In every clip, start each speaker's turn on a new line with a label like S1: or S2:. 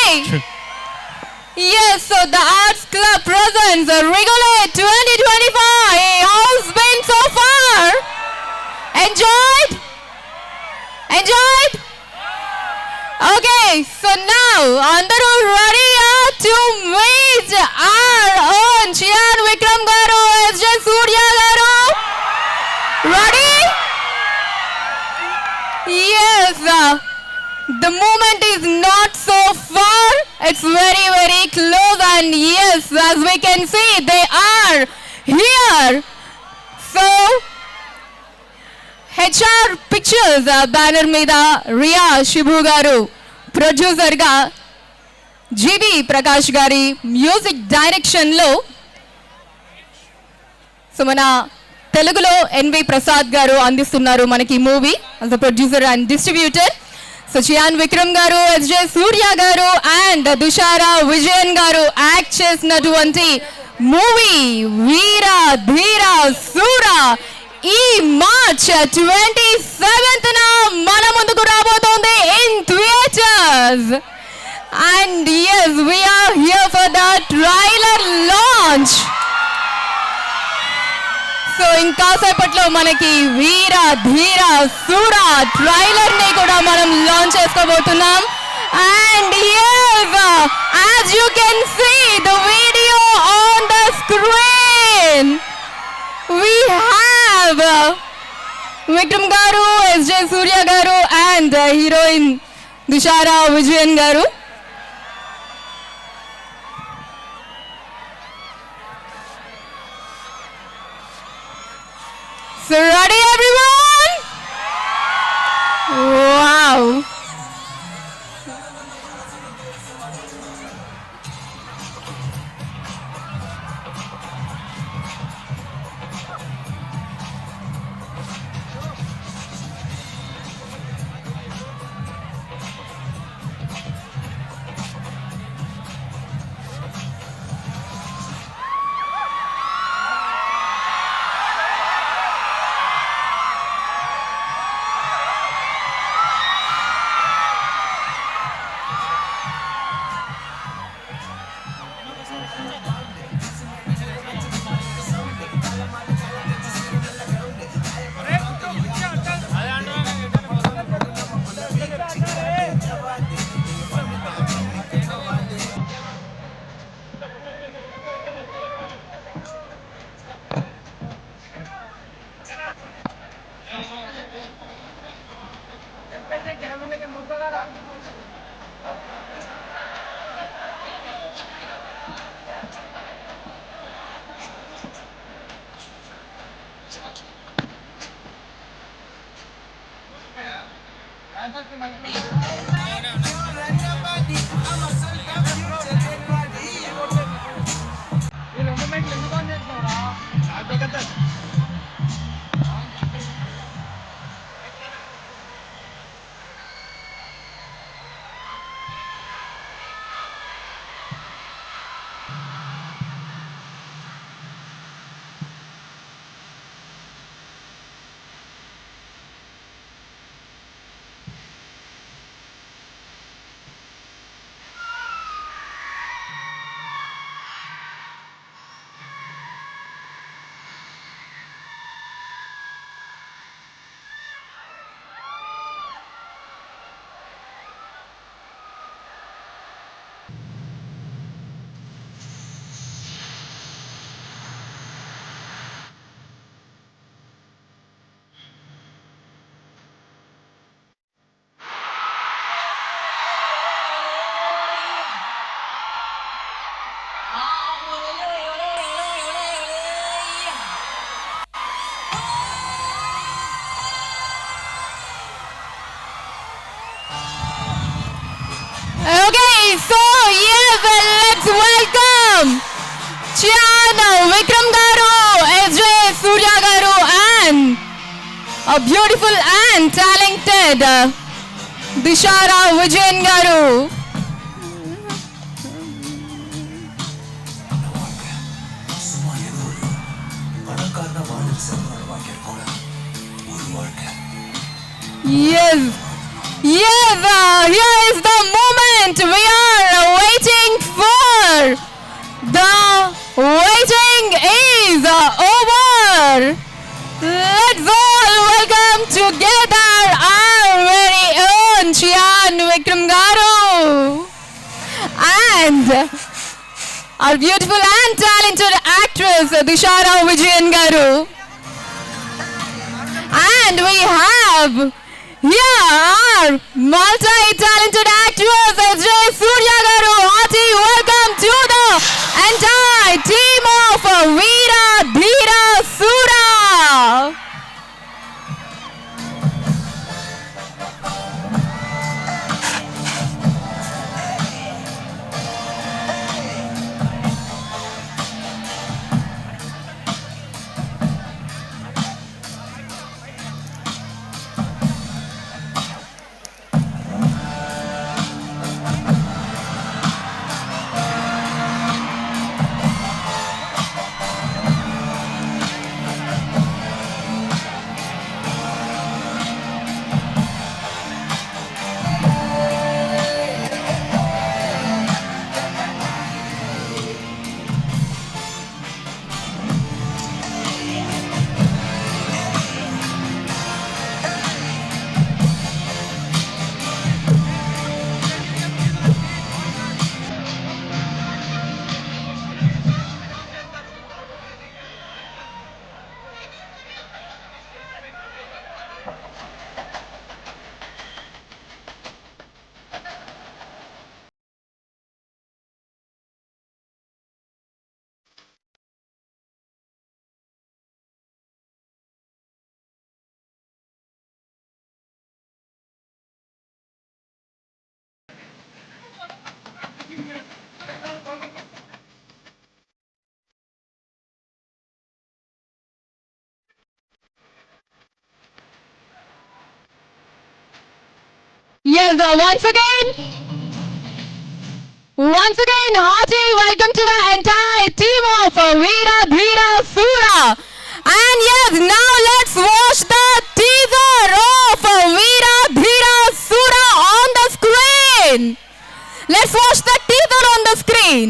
S1: Okay. Yes, so the Arts Club presents Regulate 2025. How's been so far? Enjoyed? Enjoyed? Okay, so now Andaru ready to meet our own Chyan Vikram Garu, S.J. Surya Garu. Ready? Yes. The moment is not so far, it's very, very close, and yes, as we can see, they are here. So, HR Pictures banner మీద రియా శిబు గారు, ప్రొడ్యూసర్గా జీవి ప్రకాష్ గారి music డైరెక్షన్లో, so మన తెలుగులో N V Prasad గారు అందిస్తున్నారు మనకి movie as a producer and distributor. So Chiyaan Vikram గారు, ఎస్జే సూర్య గారు అండ్ దుషారా విజయన్ గారు యాక్ట్ చేసినటువంటి మూవీ వీర ధీర సూర ఈ మార్చ్ 27th మన ముందుకు రాబోతోంది in theatres. And yes, we are here for the trailer launch. So ఇంకాసేపట్లో మనకి వీర ధీర సూర ట్రైలర్ ని కూడా మనం లాంచ్ చేసుకోబోతున్నాం. And yes, as you can see the video on the screen, we have Vikram గారు, ఎస్జే సూర్య గారు అండ్ హీరోయిన్ దుషారా విజయన్ గారు. So ready everyone? Wow. So yes, let's welcome Chyan Vikram Garu, S.J. Surya Garu and a beautiful and talented Dushara Vijayan Garu. Yes, here is the moment we are Waiting is over. Let's all welcome together our very own Chyan Vikram Garu and our beautiful and talented actress Dushara Vijayan Garu. And we have here our multi-talented actress S.J. Surya Garu. Hearty welcome to the entire team of Veera Dheera Sura. Yes, once again, hearty welcome to the entire team of Veera Dheera Sura. And yes, now let's watch the teaser of Veera Dheera Sura on the screen. Let's watch the teaser on the screen.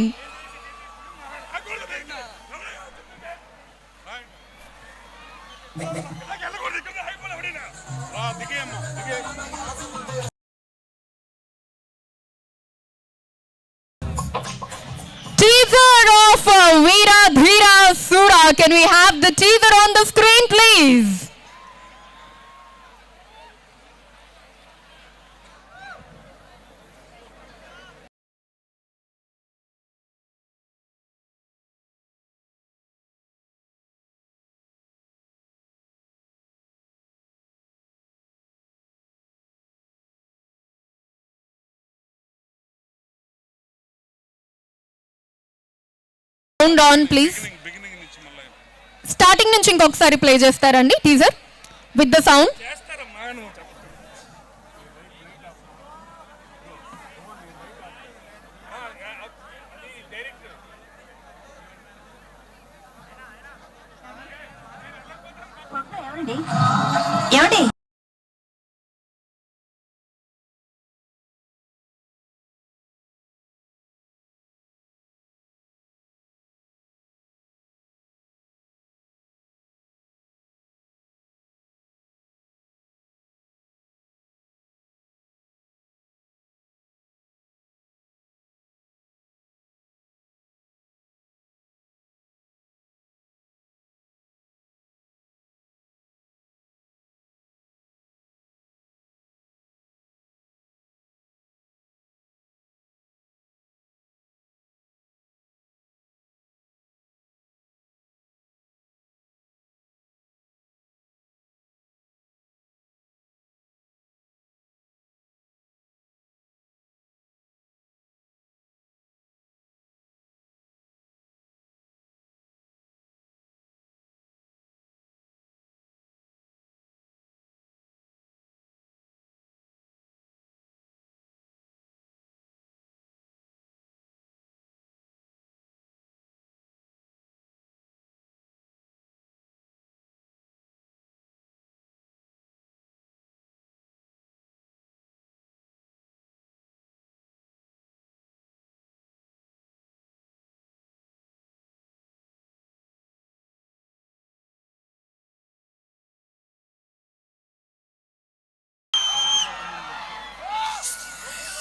S1: Teaser of Veera Dheera Sura. Can we have the teaser on the screen, please? Sound on, please. Starting నుంచి ఇంకొకసారి play చేస్తారండి teaser with the sound.
S2: ఏమండి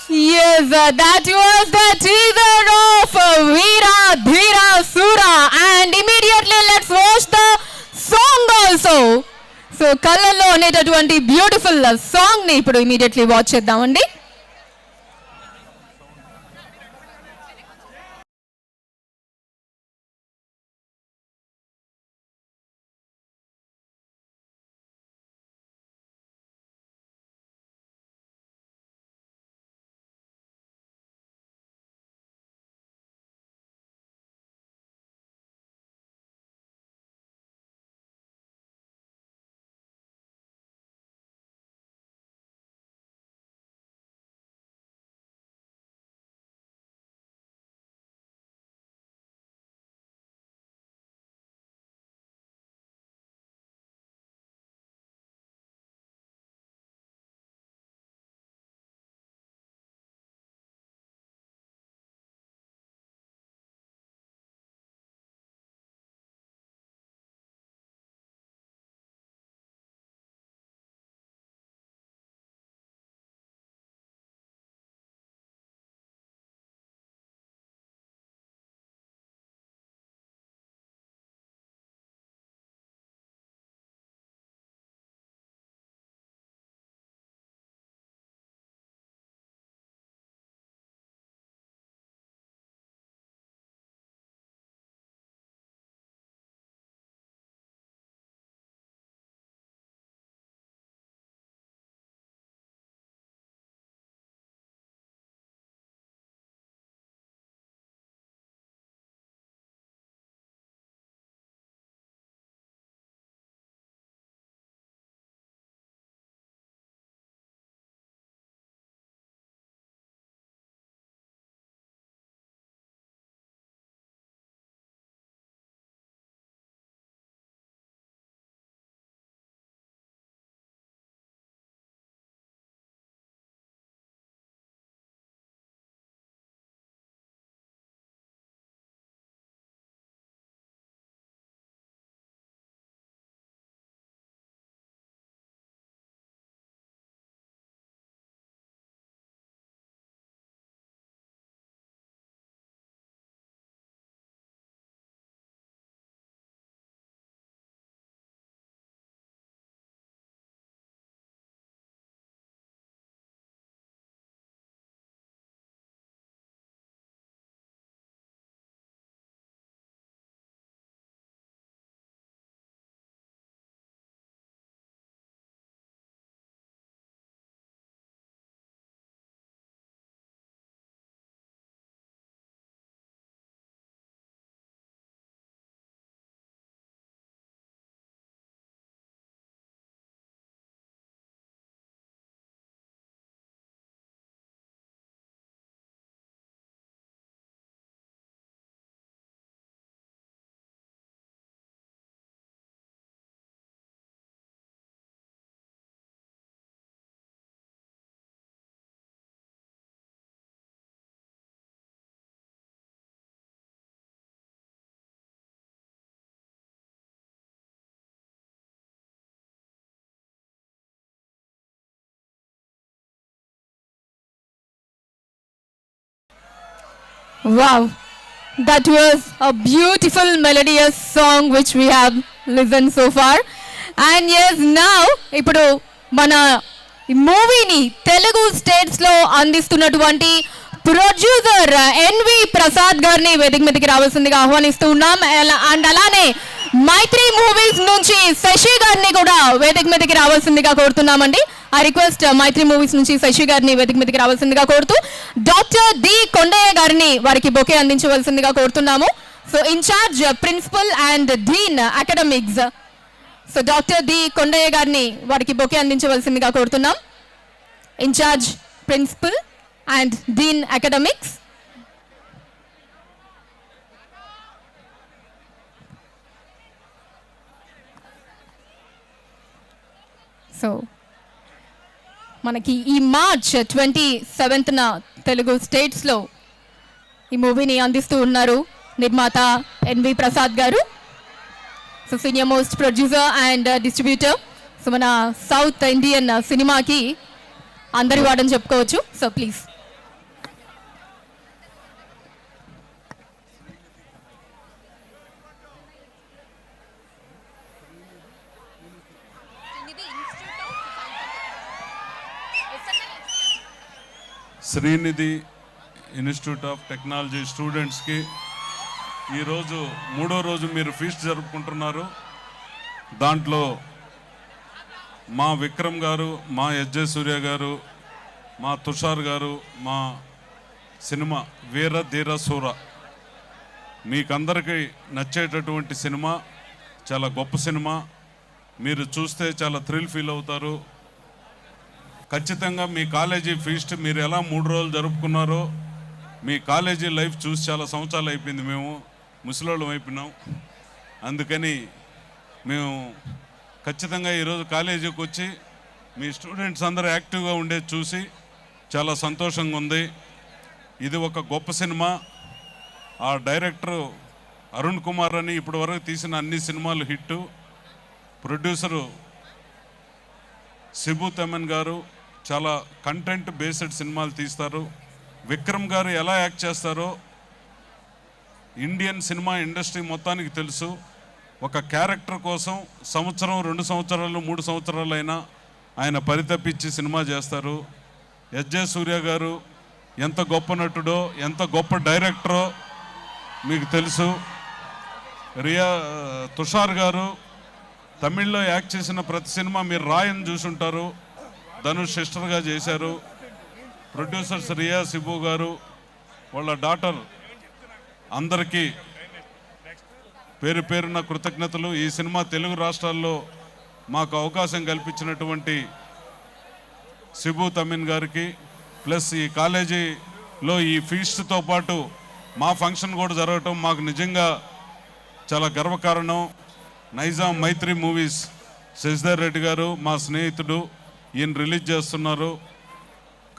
S1: Yes, that was the teaser of Veera Dheera Sura, and immediately let's watch the song also. So కళ్ళల్లో అనేటటువంటి beautiful song ని ఇప్పుడు immediately watch చేద్దామండి. Wow, that was a beautiful melodious song which we have listened so far. And yes, now ఇప్పుడు మన మూవీని Telugu states లో అందిస్తున్నటువంటి ప్రొడ్యూసర్ ఎన్వి ప్రసాద్ గారిని వేదిక మీదకి రావాల్సిందిగా ఆహ్వానిస్తూ ఉన్నాం. అండ్ అలానే మైత్రి మూవీస్ నుంచి శశి గారిని కూడా వేదిక మీదకి రావాల్సిందిగా కోరుతున్నామండి. ఆ రిక్వెస్ట్ మైత్రి మూవీస్ నుంచి శశి గారిని వేదిక మీదకి రావాల్సిందిగా కోరుతూ డాక్టర్ డి కొండయ్య గారిని వారికి బొకే అందించవలసిందిగా కోరుతున్నాము. So in-charge principal and dean academics, so doctor D Kondaiah గారిని వారికి బొకే అందించవలసిందిగా కోరుతున్నాం. In-charge principal and dean academics. So మనకి ఈ మార్చ్ 27న తెలుగు స్టేట్స్లో ఈ మూవీని అందిస్తూ ఉన్నారు నిర్మాత ఎన్వి ప్రసాద్ గారు. So senior most producer and distributor. So మన సౌత్ ఇండియన్ సినిమాకి అందరి వాడని చెప్పుకోవచ్చు. So please
S2: Srinidhi institute of technology స్టూడెంట్స్కి ఈరోజు 3వ రోజు మీరు ఫీస్ట్ జరుపుకుంటున్నారు. దాంట్లో మా విక్రమ్ గారు, మా ఎస్జే సూర్య గారు, మా తుషార్ గారు, మా సినిమా వీర ధీర సూర మీకందరికీ నచ్చేటటువంటి సినిమా. చాలా గొప్ప సినిమా. మీరు చూస్తే చాలా థ్రిల్ ఫీల్ అవుతారు. ఖచ్చితంగా మీ కాలేజీ ఫీస్ట్ మీరు ఎలా 3 రోజులు జరుపుకున్నారో, మీ కాలేజీ లైఫ్ చూసి చాలా సంవత్సరాలు అయిపోయింది. మేము ముసలోళ్ళం అయిపోయినాం. అందుకని మేము ఖచ్చితంగా ఈరోజు కాలేజీకి వచ్చి మీ స్టూడెంట్స్ అందరూ యాక్టివ్గా ఉండేది చూసి చాలా సంతోషంగా ఉంది. ఇది ఒక గొప్ప సినిమా. ఆ డైరెక్టరు అరుణ్ కుమార్ అని ఇప్పటి వరకు తీసిన అన్ని సినిమాలు హిట్టు. ప్రొడ్యూసరు సిబు తమన్ గారు చాలా కంటెంట్ బేస్డ్ సినిమాలు తీస్తారు. విక్రమ్ గారు ఎలా యాక్ట్ చేస్తారో ఇండియన్ సినిమా ఇండస్ట్రీ మొత్తానికి తెలుసు. ఒక క్యారెక్టర్ కోసం సంవత్సరం, 2 సంవత్సరాలు, 3 సంవత్సరాలు అయినా ఆయన పరితపించి సినిమా చేస్తారు. ఎస్జే సూర్య గారు ఎంత గొప్ప నటుడో, ఎంత గొప్ప డైరెక్టరో మీకు తెలుసు. తుషార్ గారు తమిళ్లో యాక్ట్ చేసిన ప్రతి సినిమా మీరు రాయని చూసుంటారు. ధనుష్ సిస్టర్గా చేశారు. ప్రొడ్యూసర్స్ రియా సిబు గారు, వాళ్ళ డాటర్, అందరికీ పేరు పేరున కృతజ్ఞతలు. ఈ సినిమా తెలుగు రాష్ట్రాల్లో మాకు అవకాశం కల్పించినటువంటి సిబు తమిన్ గారికి, ప్లస్ ఈ కాలేజీలో ఈ ఫీస్ట్తో పాటు మా ఫంక్షన్ కూడా జరగటం మాకు నిజంగా చాలా గర్వకారణం. నైజాం మైత్రి మూవీస్ శశిధర్ రెడ్డి గారు మా స్నేహితుడు, ఈయన రిలీజ్ చేస్తున్నారు.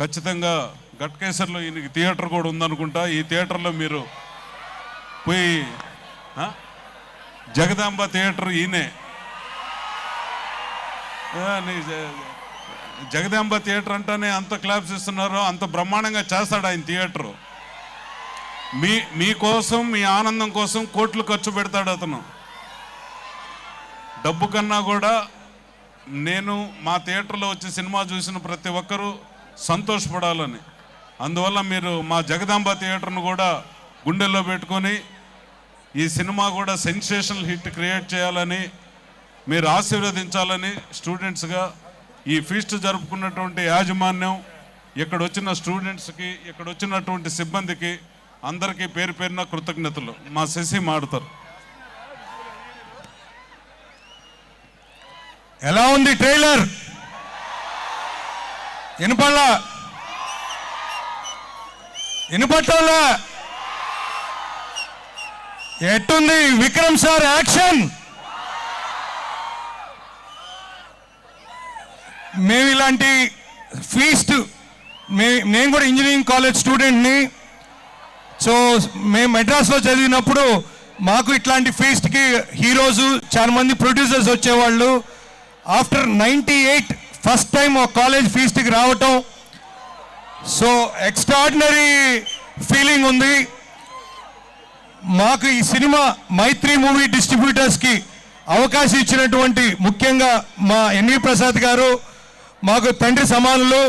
S2: ఖచ్చితంగా గట్కేసర్లో ఈయనకి థియేటర్ కూడా ఉందనుకుంటా. ఈ థియేటర్లో మీరు పోయి, జగదాంబ థియేటర్ ఈయనే, జగదాంబ థియేటర్ అంటానే అంత క్లాప్స్ ఇస్తున్నారు. అంత బ్రహ్మాండంగా చేస్తాడు ఆయన థియేటరు. మీకోసం, మీ ఆనందం కోసం కోట్లు ఖర్చు పెడతాడు అతను. డబ్బు కన్నా కూడా నేను మా థియేటర్లో వచ్చి సినిమా చూసిన ప్రతి ఒక్కరూ సంతోషపడాలని, అందువల్ల మీరు మా జగదాంబ థియేటర్ను కూడా గుండెల్లో పెట్టుకొని ఈ సినిమా కూడా సెన్సేషనల్ హిట్ క్రియేట్ చేయాలని మీరు ఆశీర్వదించాలని స్టూడెంట్స్గా ఈ ఫీస్ట్ జరుపుకున్నటువంటి యాజమాన్యం, ఇక్కడ వచ్చిన స్టూడెంట్స్కి, ఇక్కడ వచ్చినటువంటి సిబ్బందికి అందరికీ పేరు పేరున కృతజ్ఞతలు. మా శశి మాడుతారు.
S3: ఎలా ఉంది ట్రైలర్? వినపట్లా? ఎట్టుంది విక్రమ్ సార్ యాక్షన్? మేము ఇలాంటి ఫీస్ట్, నేను కూడా ఇంజనీరింగ్ కాలేజ్ స్టూడెంట్ని. సో మేము మెడ్రాస్లో చదివినప్పుడు మాకు ఇట్లాంటి ఫీస్ట్కి హీరోస్ చాలా మంది ప్రొడ్యూసర్స్ వచ్చేవాళ్ళు. ఆఫ్టర్ 98 ఫస్ట్ టైం ఒక కాలేజ్ ఫీస్ట్కి రావటం, సో ఎక్స్ట్రాడినరీ ఫీలింగ్ ఉంది. మాకు ఈ సినిమా మైత్రి మూవీ డిస్ట్రిబ్యూటర్స్కి అవకాశం ఇచ్చినటువంటి ముఖ్యంగా మా ఎన్వి ప్రసాద్ గారు మాకు తండ్రి సమానులు.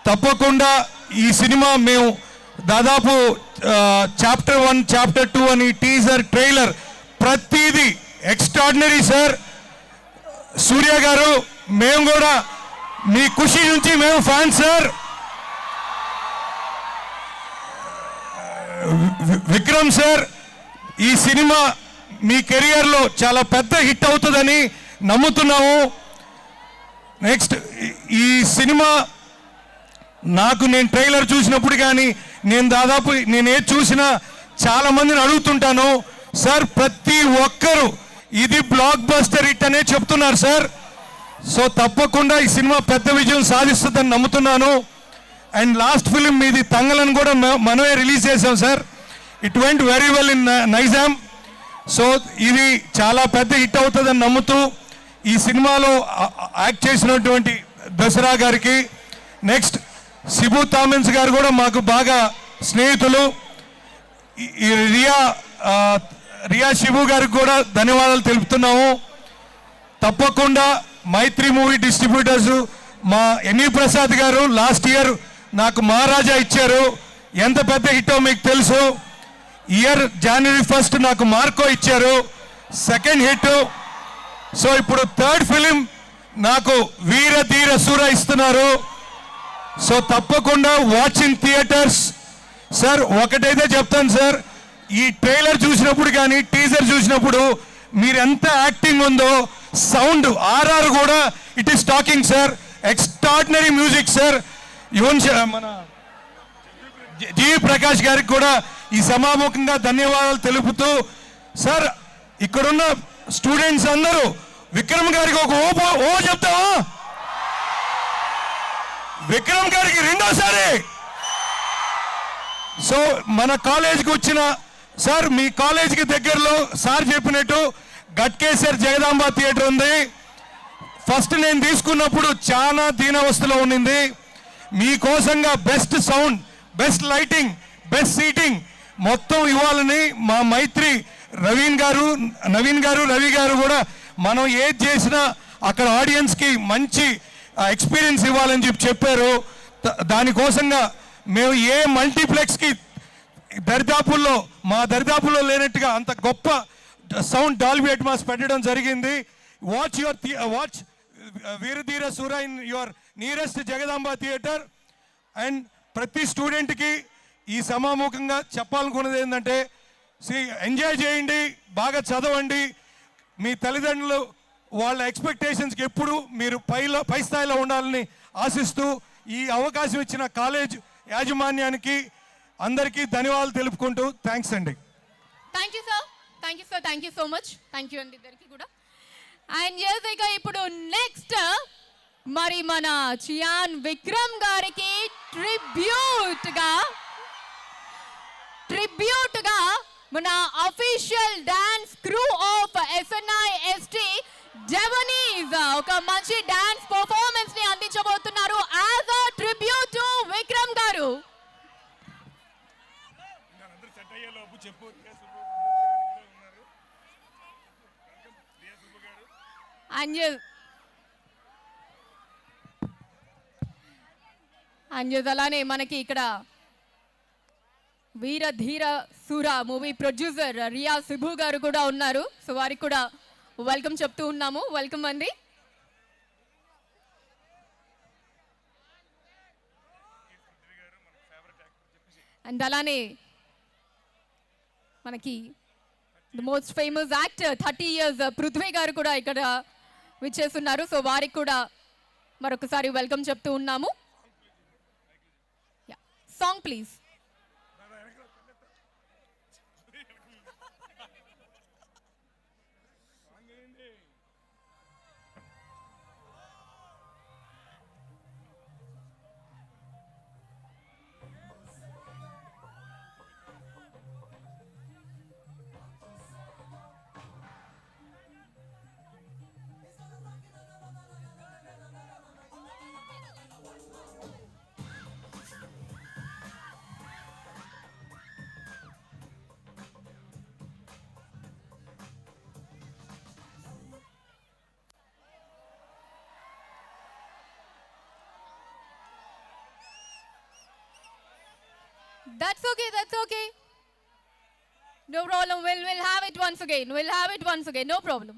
S3: తప్పకుండా ఈ సినిమా మేము దాదాపు చాప్టర్ 1, చాప్టర్ 2 అని టీజర్, ట్రైలర్ ప్రతిదీ ఎక్స్ట్రాడినరీ సార్. సూర్య గారు, మేము కూడా మీ ఖుషి నుంచి మేము ఫ్యాన్ సార్. విక్రమ్ సార్, ఈ సినిమా మీ కెరియర్లో చాలా పెద్ద హిట్ అవుతుందని నమ్ముతున్నాము. నెక్స్ట్ ఈ సినిమా నేను ట్రైలర్ చూసినప్పుడు కానీ నేను ఏది చూసినా చాలా మందిని అడుగుతుంటాను సార్, ప్రతి ఒక్కరూ ఇది బ్లాక్ బస్టర్ హిట్ అనే చెప్తున్నారు సార్. సో తప్పకుండా ఈ సినిమా పెద్ద విజయం సాధిస్తుందని నమ్ముతున్నాను. అండ్ లాస్ట్ ఫిలిం మీది తంగలను కూడా మనమే రిలీజ్ చేసాం sir. It went very well in Nizam. So ఇది చాలా పెద్ద హిట్ అవుతుందని నమ్ముతూ ఈ సినిమాలో యాక్ట్ చేసినటువంటి దసరా గారికి, నెక్స్ట్ సిబు తామెన్స్ గారు కూడా మాకు బాగా స్నేహితులు. ఈ రియా శిబు గారికి కూడా ధన్యవాదాలు తెలుపుతున్నాము. తప్పకుండా మైత్రి మూవీ డిస్ట్రిబ్యూటర్స్ మా ఎన్వి ప్రసాద్ గారు లాస్ట్ ఇయర్ నాకు మహారాజా ఇచ్చారు, ఎంత పెద్ద హిట్టో మీకు తెలుసు. ఇయర్ January 1st నాకు మార్కో ఇచ్చారు, సెకండ్ హిట్. సో ఇప్పుడు థర్డ్ ఫిలిం నాకు వీర ధీర సూర ఇస్తున్నారు. సో తప్పకుండా వాచింగ్ థియేటర్స్. సార్ ఒకటైతే చెప్తాను సార్, ఈ ట్రైలర్ చూసినప్పుడు కానీ టీజర్ చూసినప్పుడు మీరు ఎంత యాక్టింగ్ ఉందో, సౌండ్ ఆర్ఆర్ కూడా it is talking sir. Extraordinary music sir. Yuvan మన జీవి ప్రకాష్ గారికి కూడా ఈ సమాముఖంగా ధన్యవాదాలు తెలుపుతూ, సార్ ఇక్కడున్న స్టూడెంట్స్ అందరూ విక్రమ్ గారికి ఒక ఓ చెప్తావా? విక్రమ్ గారికి రెండోసారి. సో మన కాలేజీకి వచ్చిన సార్, మీ కాలేజీకి దగ్గరలో సార్ చెప్పినట్టు గట్కేసర్ జగదాంబ థియేటర్ ఉంది. ఫస్ట్ నేను తీసుకున్నప్పుడు చాలా దీనావస్థలో ఉండింది. మీకోసంగా best sound, best lighting, best seating మొత్తం ఇవ్వాలని మా మైత్రి నవీన్ గారు రవి గారు కూడా మనం ఏది చేసినా అక్కడ ఆడియన్స్కి మంచి ఎక్స్పీరియన్స్ ఇవ్వాలని చెప్పారు. దానికోసంగా మేము ఏ మల్టీప్లెక్స్కి మా దరిదాపుల్లో లేనట్టుగా అంత గొప్ప సౌండ్ డాల్బీ అట్మాస్ పెట్టడం జరిగింది. Watch Veera Dheera Sura in your nearest Jagadamba theatre. And ప్రతి స్టూడెంట్కి ఈ సమాముఖంగా చెప్పాలనుకున్నది ఏంటంటే, ఎంజాయ్ చేయండి, బాగా చదవండి. మీ తల్లిదండ్రులు వాళ్ళ ఎక్స్పెక్టేషన్స్కి ఎప్పుడు మీరు పై స్థాయిలో ఉండాలని ఆశిస్తూ ఈ అవకాశం ఇచ్చిన కాలేజ్ యాజమాన్యానికి అందరికీ ధన్యవాదాలు తెలుపుకుంటూ థ్యాంక్స్ అండి.
S1: Thank you sir, thank you so much. Thank you అండి ఇద్దరికి కూడా. అండ్ ఇక ఇప్పుడు నెక్స్ట్ మరి మన చియాన్ విక్రమ్ గారికి ట్రిబ్యూట్ గా మన official dance crew of SNIST జవనీస్ ఒక మంచి డాన్స్ పర్ఫార్మెన్స్ ని అందించబోతున్నారు as a tribute to Vikram garu. And అలానే మనకి ఇక్కడ వీర ధీర సూర మూవీ ప్రొడ్యూసర్ రియా సిబు గారు కూడా ఉన్నారు. సో వారికి కూడా వెల్కమ్ చెప్తూ ఉన్నాము. వెల్కమ్ అండి. అండ్ అలానే మనకి the most famous actor 30 years Prithvi గారు కూడా ఇక్కడ విచ్చేస్తున్నారు. సో వారికి కూడా మరొకసారి వెల్కమ్ చెప్తూ ఉన్నాము. Song please. That's okay. No problem. We'll have it once again. No problem.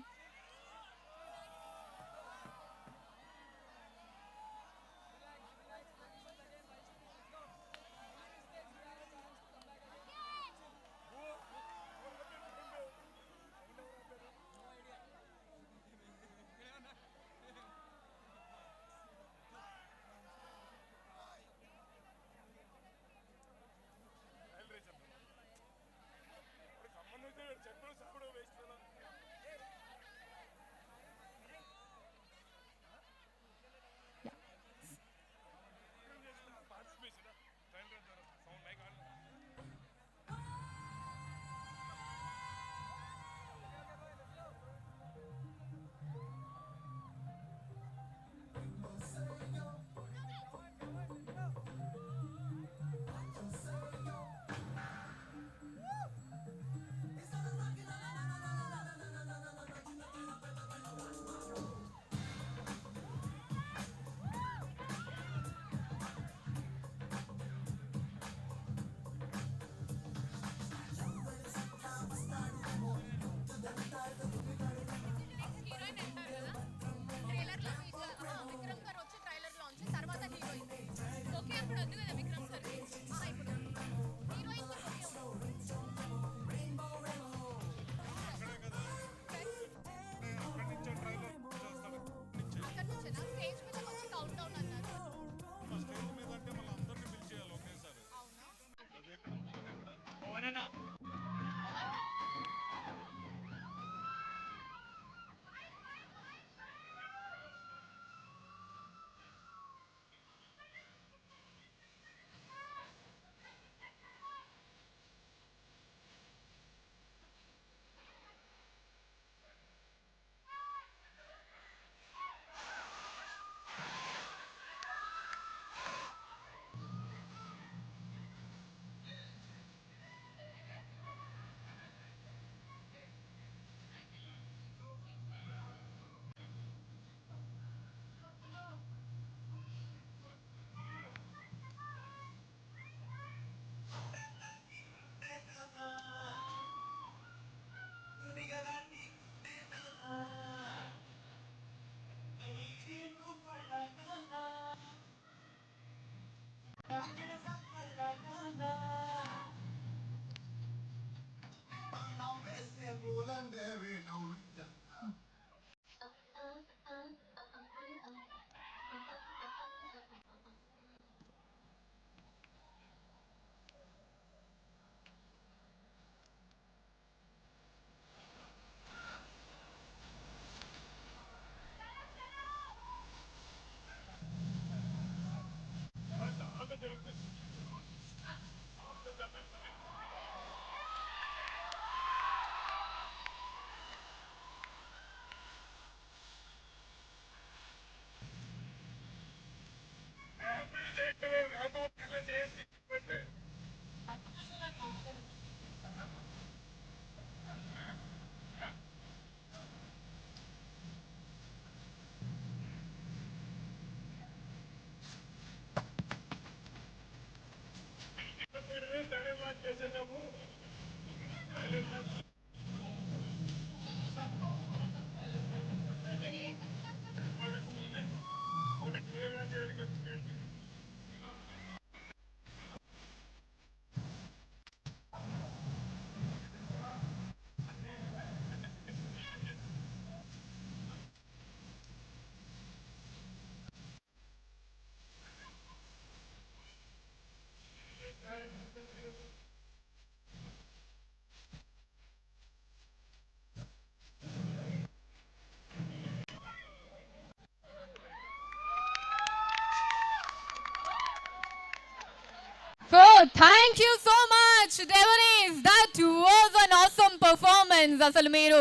S1: Oh, thank you so much, Devanis. That was an awesome performance. అసలు మీరు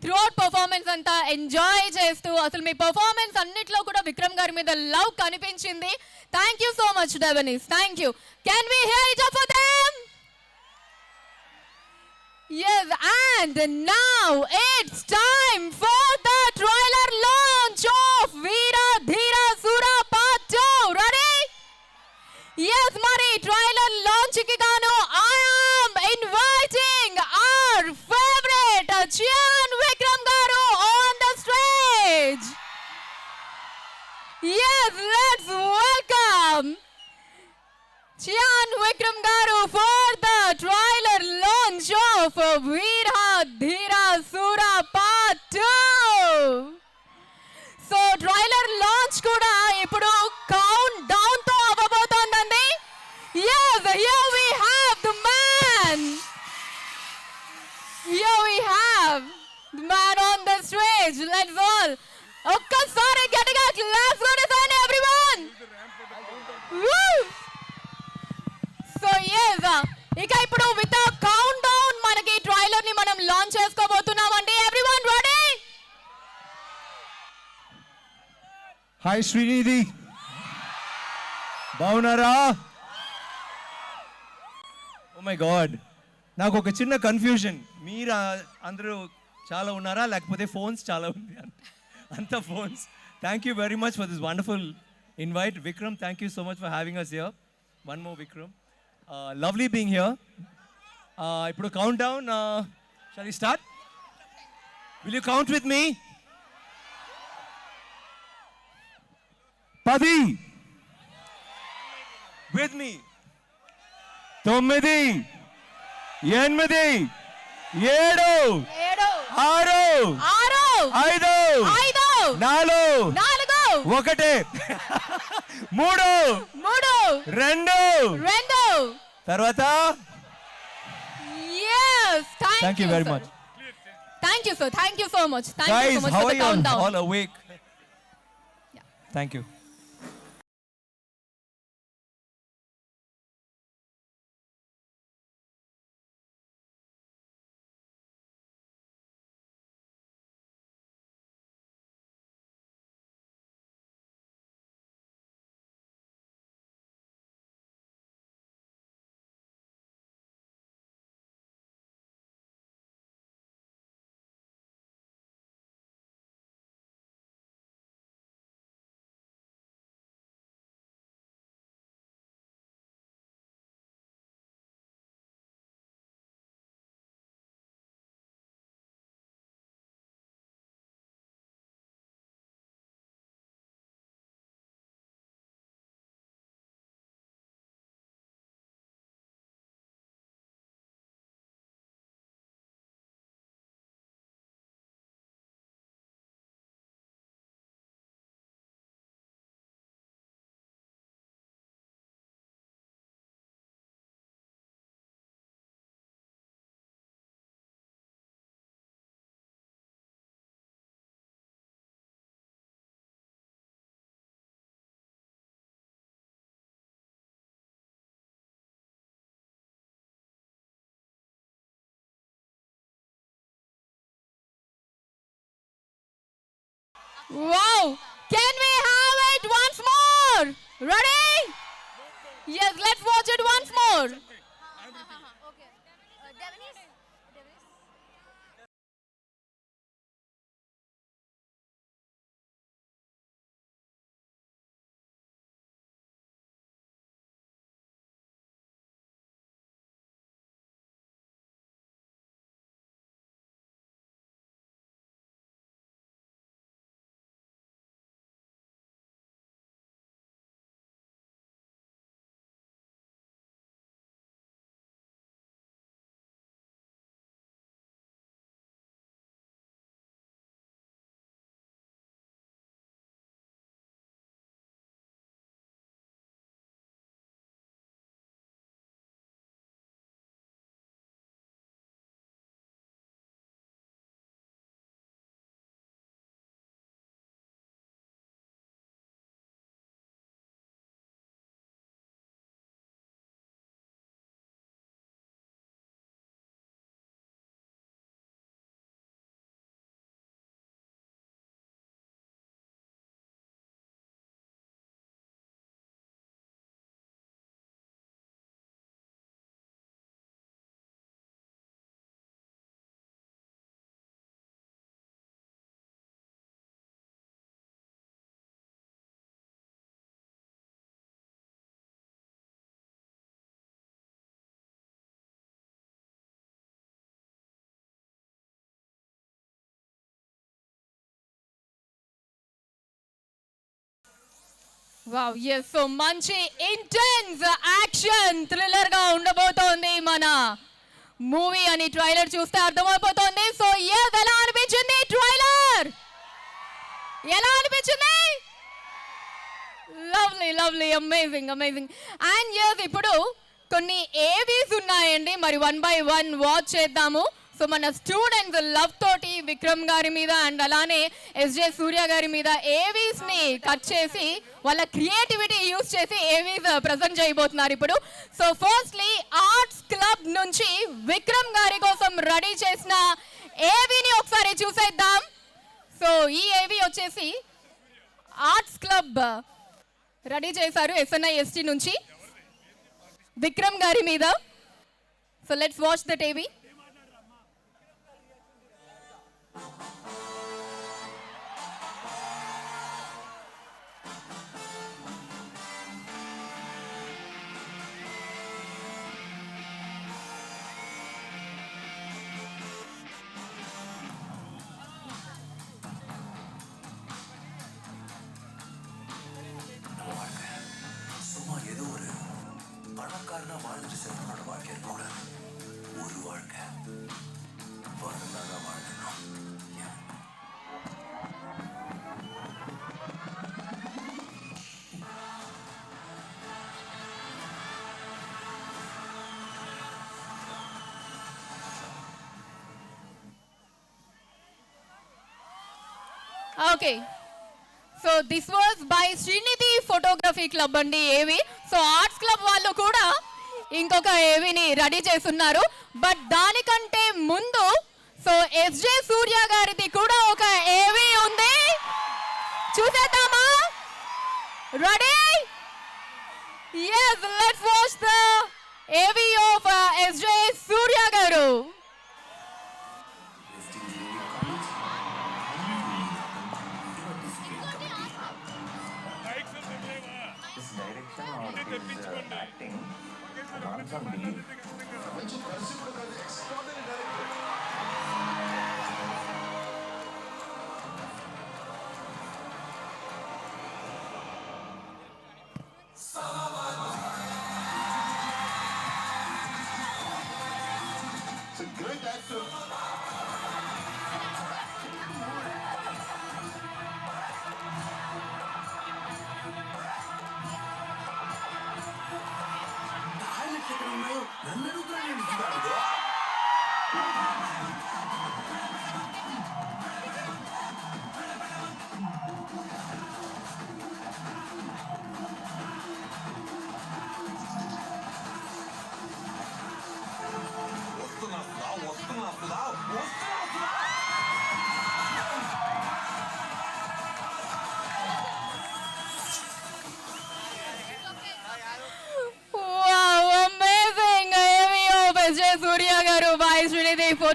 S1: త్రూఅవుట్ పర్ఫార్మెన్స్ అంతా ఎంజాయ్ చేస్తూ అసలు మీ పర్ఫార్మెన్స్ అన్నిట్లో కూడా విక్రమ్ గారి మీద లవ్ కనిపించింది. థ్యాంక్ యూ సో మచ్ డెవనీస్. Thank you. Can we hear it up for them? Yes, and now it's time for the trailer launch of Veera Dheera Sura Part 2. Ready? Yes, Mari, trailer launch ki gaanu I am inviting our favorite Chian Vikram garu on the stage. Yes, let's welcome Chian Vikram garu for the trailer launch of Veera Dheera Sura Part 2. So trailer launch కూడా ఇప్పుడు count down తో అవ్వబోతోందండి. yes here we have the man, here we have the man on the stage. Let's all ఒక్కసారి గట్టిగా class కొట్టండి everyone. Woo! So yes ఇక ఇప్పుడు with countdown మనకి trailer ని మనం లాంచ్ చేసుకోబోతున్నామండి. everyone ready?
S3: హాయ్ శ్రీనిధి, బాగున్నారా? ఓ మై గాడ్, నాకు ఒక చిన్న కన్ఫ్యూజన్. మీరు అందరూ చాలా ఉన్నారా లేకపోతే ఫోన్స్ చాలా ఉంది? అంత phones. Thank you very much for this wonderful invite. Vikram, thank you so much for having us here. One more Vikram, lovely being here. ఇప్పుడు countdown. Shall we start? Will you count with me? 10 with me 9 8 7 6 6 5 4 1 3 2 తర్వాత.
S1: yes
S3: thank you very much.
S1: thank you sir, thank you so much. Thank
S3: guys,
S1: you so much
S3: how
S1: for
S3: are
S1: the
S3: you
S1: countdown.
S3: all awake? Thank you.
S1: Wow! Can we have it once more? Ready? Yes, let's watch it once more. Wow yes so మంచి intense action thriller గా ఉండబోతోంది మన movie అని trailer చూస్తే అర్థమైపోతోంది. So yes ఎలా అనిపించింది trailer? ఎలా అనిపించింది? Lovely lovely amazing amazing. And yes ఇప్పుడు కొన్ని ఏవీస్ ఉన్నాయండి, మరి 1 by 1 వాచ్ చేద్దాము. సో మన స్టూడెంట్స్ లవ్ తోటి విక్రమ్ గారి మీద అండ్ అలానే ఎస్జే సూర్య గారి మీద ఏవీస్ ని కట్ చేసి వాళ్ళ క్రియేటివిటీ యూస్ చేసి ఏవీస్ ప్రజెంట్ చేయబోతున్నారు ఇప్పుడు. సో ఫస్ట్లీ ఆర్ట్స్ క్లబ్ నుంచి విక్రమ్ గారి కోసం రెడీ చేసిన ఏవీని ఒకసారి చూసేద్దాం. సో ఈ ఏవీ వచ్చేసి ఆర్ట్స్ క్లబ్ రెడీ చేశారు SNI ST నుంచి విక్రమ్ గారి మీద. సో లెట్స్ వాచ్ దట్ ఏవీ.
S4: சும்மா ஏதோ ஒரு பணக்காரனா வாழ்ந்துட்டு செல்வனோட வாழ்க்கை இருக்கக்கூடாது. ஒரு வாழ்க்கை வாழ்ந்தாங்க வாழ்ந்துடணும்.
S1: Okay so this was by Srinidhi photography club అండి ఏవి. సో ఆర్ట్స్ క్లబ్ వాళ్ళు కూడా ఇంకొక ఏవిని రెడీ చేస్తున్నారు. బట్ దానికంటే ముందు సో ఎస్జే సూర్య గారిది కూడా ఒక ఏవి ఉంది, చూసేద్దామా? Ready? Yes let's watch the AV of SJ Surya garu.
S4: Acting runs on belief. It's a great actor. నన్ను అడుగుతున్నాడు. వస్తున్నా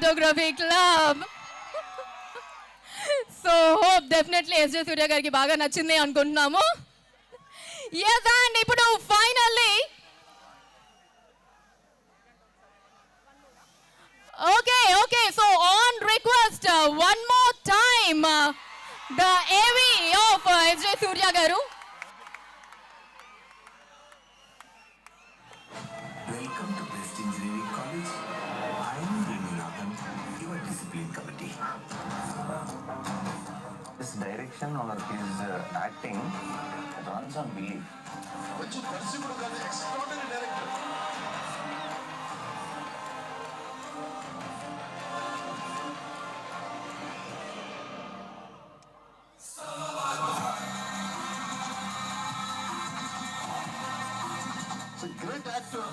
S1: photography club. So hope definitely SJ Surya garu బాగా నచ్చింది అనుకుంటున్నాము. ఎస్, అండ్ ఇప్పుడు finally okay, so on request one more time the AV of SJ Surya garu.
S4: Welcome to Best Engineering College. I am Remunathan, your discipline committee. His direction or his acting runs on belief. Which is extraordinary director. It's a great actor.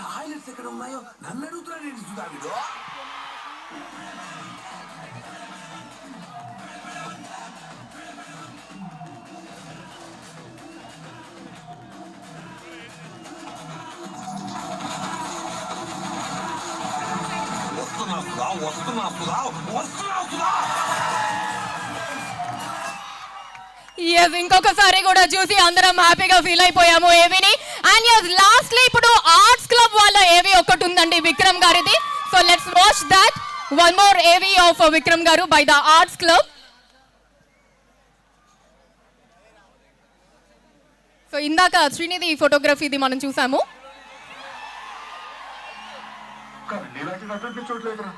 S4: Toilets ఎక్కడ ఉన్నాయో నన్ను అడుగుతున్నాడు ఏంటి సుధావిడు?
S1: Yes, ఇంకొకసారి కూడా చూసి అందరం హ్యాపీగా ఫీల్ అయిపోయాము ఏవిని. అండ్ ఎస్, లాస్ట్లీ ఇప్పుడు ఆర్ట్స్ క్లబ్ వాళ్ళ ఏవి ఒకటి ఉందండి విక్రమ్ గారిది. So let's watch that one more ఏవి ఆఫ్ విక్రమ్ గారు by the arts club. So ఇందాక శ్రీనిధి ఫోటోగ్రఫీది మనం చూసాము.
S4: చూడలేదురా.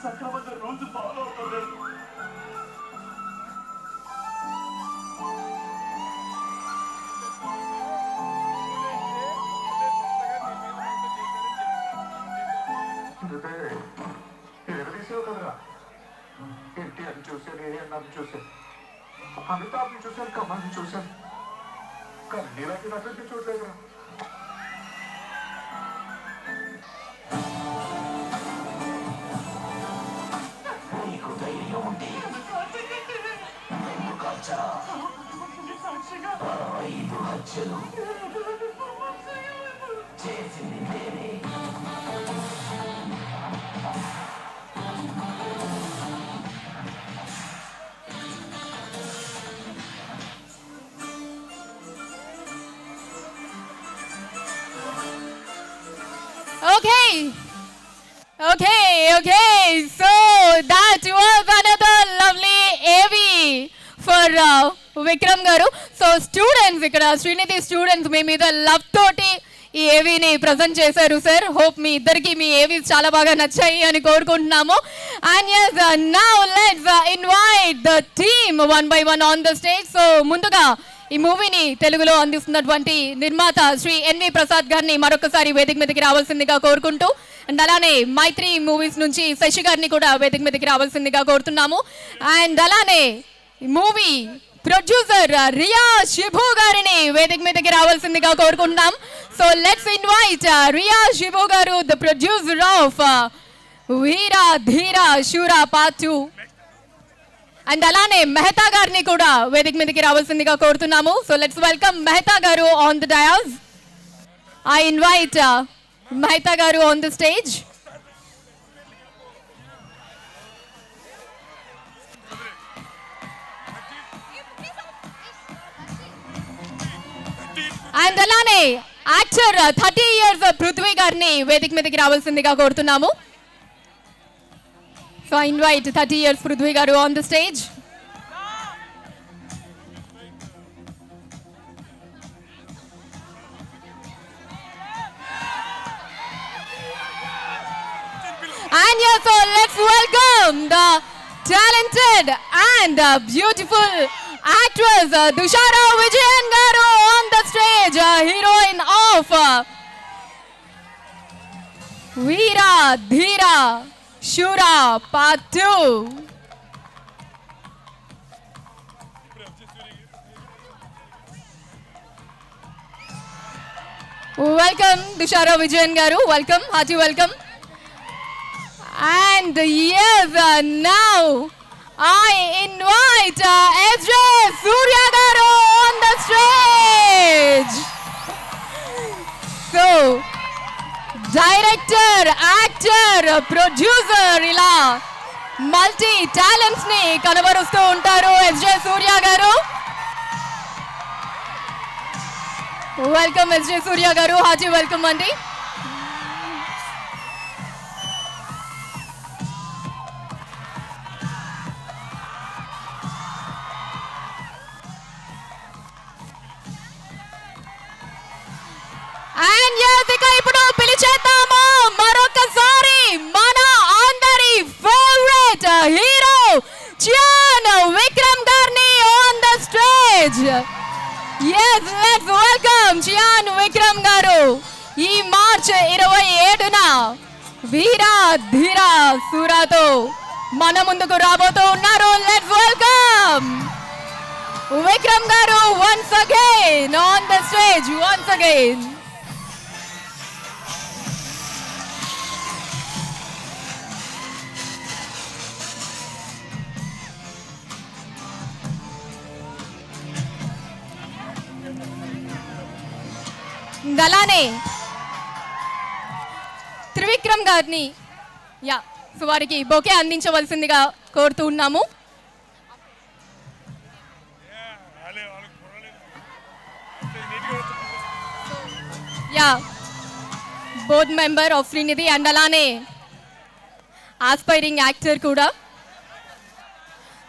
S4: సక్రమంగా రోజు ఫాలో అవుతుంది. ఎగదీసావు కదరా. ఏంటి అని చూశాను, ఏ అన్నది చూశాను, అమితాబ్ని చూశాను, కమల్ని చూశాను, కానీ నీలాంటి నటుడిని చూడలేదురా.
S1: Okay. So that was another lovely AV for Vikram garu. So students ikkada Srinidhi students me meeda love toti ఈ ఏవీని ప్రజెంట్ చేశారు సార్. హోప్ మీ ఇద్దరికి మీ ఏవీస్ చాలా బాగా నచ్చాయి అని కోరుకుంటున్నాము. And yes, now let's invite the team one by one on the stage. So ముందుగా ఈ మూవీని తెలుగులో అందిస్తున్నటువంటి నిర్మాత శ్రీ ఎన్వి ప్రసాద్ గారిని మరొకసారి వేదిక మీదకి రావాల్సిందిగా కోరుకుంటూ అండ్ అలానే మైత్రి మూవీస్ నుంచి శశి గారిని కూడా వేదిక మీదకి రావాల్సిందిగా కోరుతున్నాము. అండ్ అలానే మూవీ ప్రొడ్యూసర్ రియా శిభు గారిని వేదిక మీదకి రావాల్సిందిగా కోరుకుంటున్నాం. సో లెట్స్ ఇన్వైట్ రియా శిభు గారు, ద ప్రొడ్యూసర్ ఆఫ్ వీరా ధీరా శూరా పార్ట్ 2. అండ్ అలానే మెహతా గారిని కూడా వేదిక మీదకి రావాల్సిందిగా కోరుతున్నాము. సో లెట్స్ వెల్కమ్ మెహతా గారు on the dais. I invite Mehta గారు ఆన్ ద స్టేజ్. అండ్ అలానే యాక్టర్ 30 years పృథ్వీ గారిని వేదిక మీదకి రావాల్సిందిగా కోరుతున్నాము. So I invite 30 years Prudhvi Garu on the stage. And yes, so let's welcome the talented and beautiful actress Dushara Vijayan Garu on the stage, heroine of Veera Dheera Shura Part 2. Welcome Dushara Vijayan Garu, welcome, hearty welcome. And yes, now I invite SJ Surya Garu on the stage. So director, actor, producer ఇలా multi talents ని కనబరుస్తూ ఉంటారు SJ Surya గారు. Welcome SJ Surya గారు, Haji welcome అండి. ఇప్పుడు పిలిచేద్దాము మరొకసారి మన అందరి ఫేవరెట్ హీరో చియాన్ విక్రమ్ గారిని on the stage. yes, let's welcome Chiyaan Vikram గారు. ఈ మార్చ్ 27న వీరా ధీరా సూరాతో మన ముందుకు రాబోతూ ఉన్నారు. లెట్స్ వెల్కమ్ విక్రమ్ గారు once again on the stage, once again. అలానే త్రివిక్రమ్ గారిని సో వారికి బొకే అందించవలసిందిగా కోరుతూ ఉన్నాము. Board member of Srinidhi and అలానే ఆస్పైరింగ్ యాక్టర్ కూడా.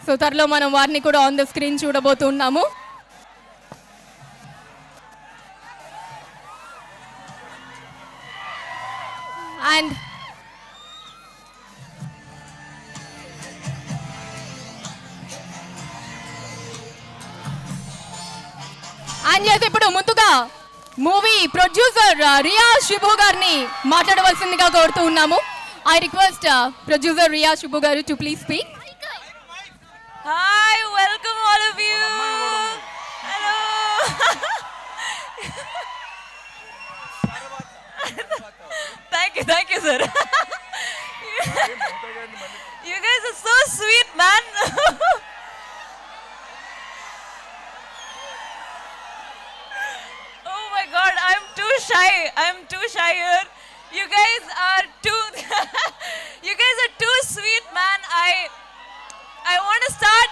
S1: సో త్వరలో మనం వారిని కూడా ఆన్ ద స్క్రీన్ చూడబోతున్నాము. And yes, ఇప్పుడు ముందుగా మూవీ ప్రొడ్యూసర్ రియా శిబు గారిని మాట్లాడవలసిందిగా కోరుతూ ఉన్నాము. I request producer Riya Shibu garu to please speak.
S5: Hi, welcome all of you. Hello. Thank you, sir. You guys are so sweet, man. Oh my God, I'm too shy here. You guys are too sweet, man. I want to start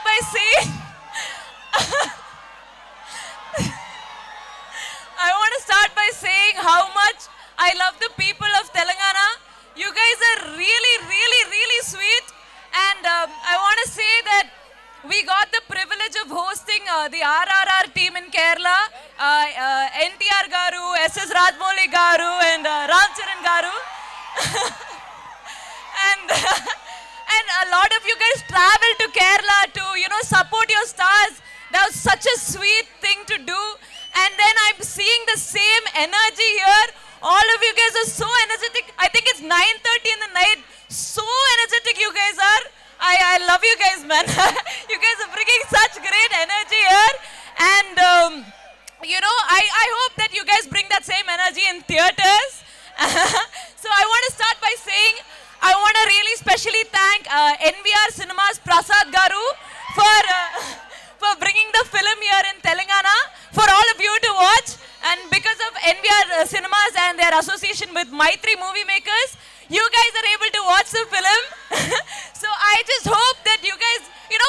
S5: by saying how much I love the people of Telangana. You guys are really sweet, and I want to say that we got the privilege of hosting the RRR team in Kerala, NTR Garu, SS Rajmouli Garu, and Ram Charan Garu. And a lot of you guys travel to Kerala to support your stars, That was such a sweet thing to do. And then I'm seeing the same energy here. All of you guys are so energetic. I think it's 9:30 in the night. So energetic you guys are. I love you guys, man. You guys are bringing such great energy here. And, I hope that you guys bring that same energy in theaters. So I want to start by saying, I want to really specially thank NVR Cinemas Prasad Garu for bringing the film here in Telangana for all of you to watch. And because of NVR Cinemas and their association with Maitri Movie Makers, you guys are able to watch the film. So I just hope that you guys,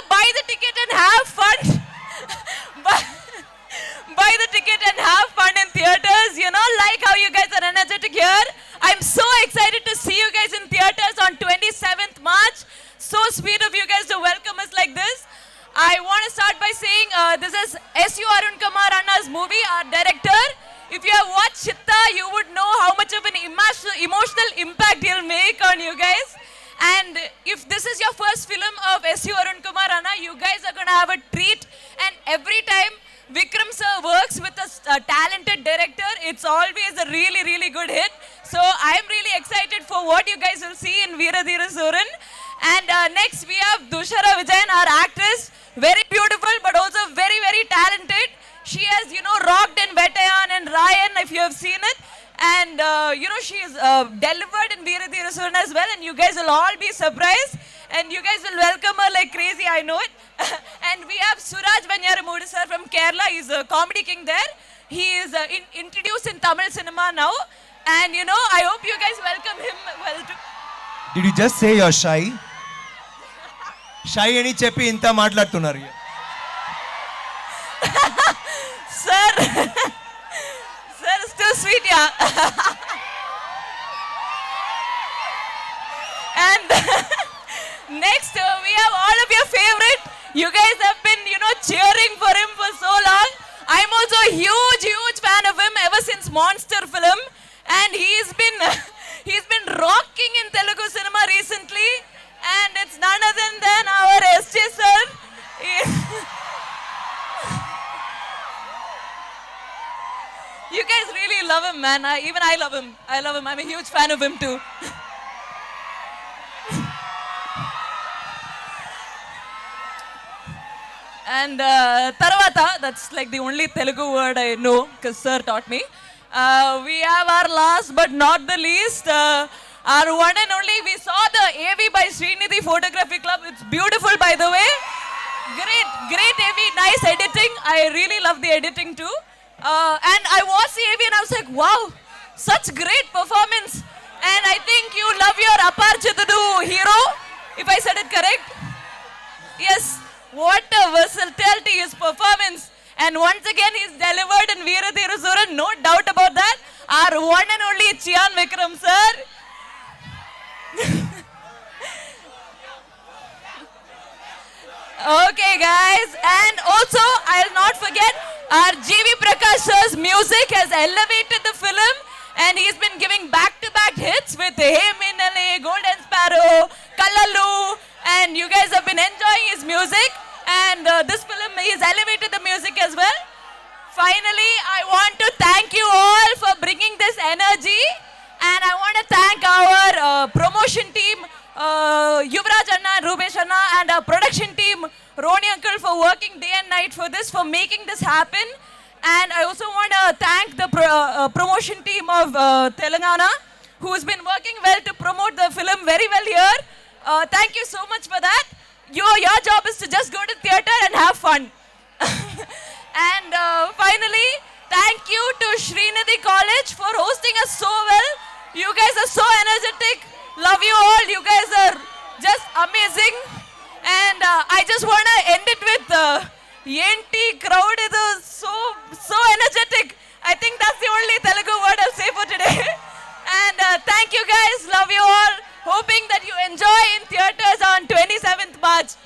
S5: buy the ticket and have fun. Buy the ticket and have fun in theaters, like how you guys are energetic here. I'm so excited to see you guys in theaters on 27th March. So sweet of you guys to welcome us like this. I want to start by saying this is S.U. Arun Kumar Anna's movie, our director. If you have watched Chitta, you would know how much of an emotional impact he'll make on you guys. And if this is your first film of S.U. Arun Kumar Anna, you guys are going to have a treat. And every time Vikram sir works with a talented director, it's always a really, really good hit. So I'm really excited for what you guys will see in Veeradhira Suran. And next we have Dushara Vijayan, our actress. Very beautiful, but also very, very talented. She has, rocked in Vettayan and Ryan, if you have seen it. And, she is delivered in Veeradhira Suran as well. And you guys will all be surprised. And you guys will welcome her like crazy, I know it. And we have Suraj Vanyaramudu sir from Kerala. He's a comedy king there. He is introduced in Tamil cinema now. And, I hope you guys welcome him well too.
S6: Did you just say you're shy? Shy ani cheppi inta maatladutunnaru.
S5: Sir, sir is too sweet, yeah. And next we have all of your favorite. You guys have been, cheering for him for so long. I'm also a huge, huge fan of him ever since Monster film. And he's been rocking in Telugu cinema recently. And it's none other than our SJ sir. You guys really love him, man. Even I love him. I'm a huge fan of him too. And Taravata, that's like the only Telugu word I know because sir taught me. We have our last but not the least, our one and only. We saw the AV by Srinidhi Photography Club. It's beautiful, by the way. Great AV, nice editing. I really love the editing too. And I watched the AV and I was like, wow, such great performance. And I think you love your Apar Chitadu hero, if I said it correct. Yes, what a versatility his performance. And once again, he's delivered in Veeradhira Suran, no doubt about that. Our one and only Chiyan Vikram sir. Okay, guys. And also, I'll not forget, our G.V. Prakash sir's music has elevated the film. And he's been giving back-to-back hits with Hey Minnale, Golden Sparrow, Kallalu. And you guys have been enjoying his music. And this film, he's elevated the music as well. Finally, I want to thank you all for bringing this energy. And I want to thank our promotion team, Yuvraj Anna, Rubesh Anna, and our production team, Roni Uncle, for working day and night for this, for making this happen. And I also want to thank the promotion team of Telangana, who's been working well to promote the film very well here. Thank you so much for that. Your job is to just go to theater and have fun. And finally, thank you to Srinidhi College for hosting us so well. You guys are so energetic. Love you all. You guys are just amazing. And I just want to end it with Yenti crowd is so energetic. I think that's the only Telugu word I'll say for today. And thank you guys. Love you all. Hoping that you enjoy in theaters on 27th March.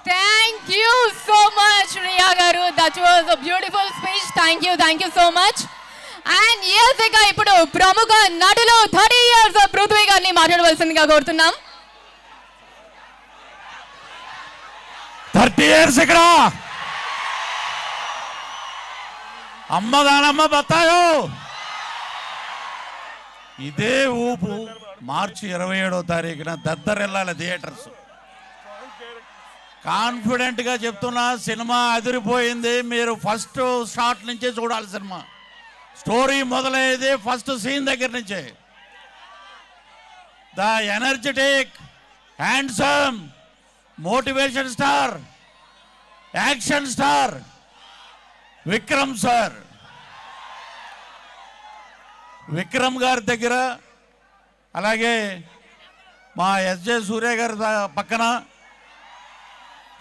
S1: Thank you so much, Riya Garu. That was a beautiful speech. Thank you so much. And yes, ఇప్పుడు ప్రముఖ నటులు 30 years Prithvi గారిని మాట్లాడవలసిందిగా కోరుతున్నాం.
S7: 30 years ఇక్కడ అమ్మదానమ్మ బత్తాయో ఇదే ఊపు మార్చి 27వ తారీఖున దద్దరెల్లాల థియేటర్స్. కాన్ఫిడెంట్గా చెప్తున్నా, సినిమా అదిరిపోయింది. మీరు ఫస్ట్ షాట్ నుంచే చూడాలి సినిమా. స్టోరీ మొదలయ్యేది ఫస్ట్ సీన్ దగ్గర నుంచే. The energetic, handsome, motivation star, action star Vikram sir. Vikram గారి దగ్గర, అలాగే మా ఎస్జే సూర్య గారి పక్కన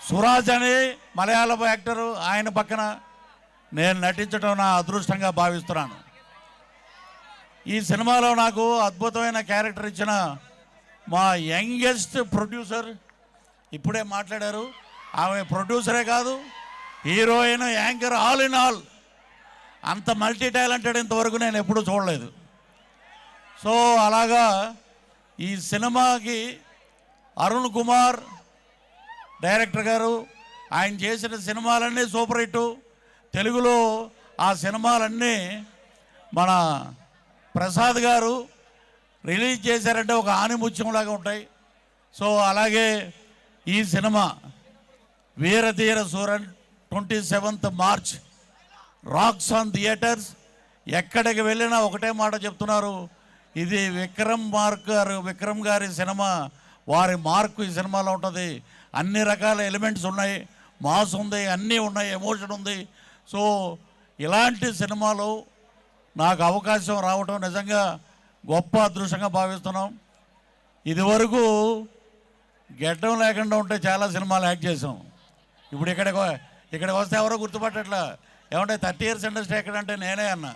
S7: సురాజ్ అని మలయాళం యాక్టరు, ఆయన పక్కన నేను నటించడం నా అదృష్టంగా భావిస్తున్నాను. ఈ సినిమాలో నాకు అద్భుతమైన క్యారెక్టర్ ఇచ్చిన మా యంగెస్ట్ ప్రొడ్యూసర్, ఇప్పుడే మాట్లాడారు, ఆమె ప్రొడ్యూసరే కాదు, heroine, anchor, all in all. అంత మల్టీ టాలెంటెడ్ ఇంతవరకు నేను ఎప్పుడూ చూడలేదు. సో అలాగా ఈ సినిమాకి అరుణ్ కుమార్ డైరెక్టర్ గారు, ఆయన చేసిన సినిమాలన్నీ సూపర్ హిట్. తెలుగులో ఆ సినిమాలన్నీ మన ప్రసాద్ గారు రిలీజ్ చేశారంటే ఒక ఆనిముత్యంలాగా ఉంటాయి. సో అలాగే ఈ cinema Veera Dheera Sooran 27th March rocks on theatres. ఎక్కడికి వెళ్ళినా ఒకటే మాట చెప్తున్నారు, ఇది విక్రమ్ గారి సినిమా, వారి మార్కు ఈ సినిమాలో ఉంటుంది. అన్ని రకాల ఎలిమెంట్స్ ఉన్నాయి, మాస్ ఉంది, అన్నీ ఉన్నాయి, ఎమోషన్ ఉంది. సో ఇలాంటి సినిమాలో నాకు అవకాశం రావటం నిజంగా గొప్ప అదృష్టంగా భావిస్తున్నాం. ఇదివరకు గెడ్డం లేకుండా ఉంటే చాలా సినిమాలు యాక్ట్ చేసాం. ఇప్పుడు ఇక్కడికి వస్తే ఎవరో గుర్తుపట్టట్లా. ఏమంటే 30 years ఇండస్ట్రీ ఎక్కడంటే నేనే అన్నా.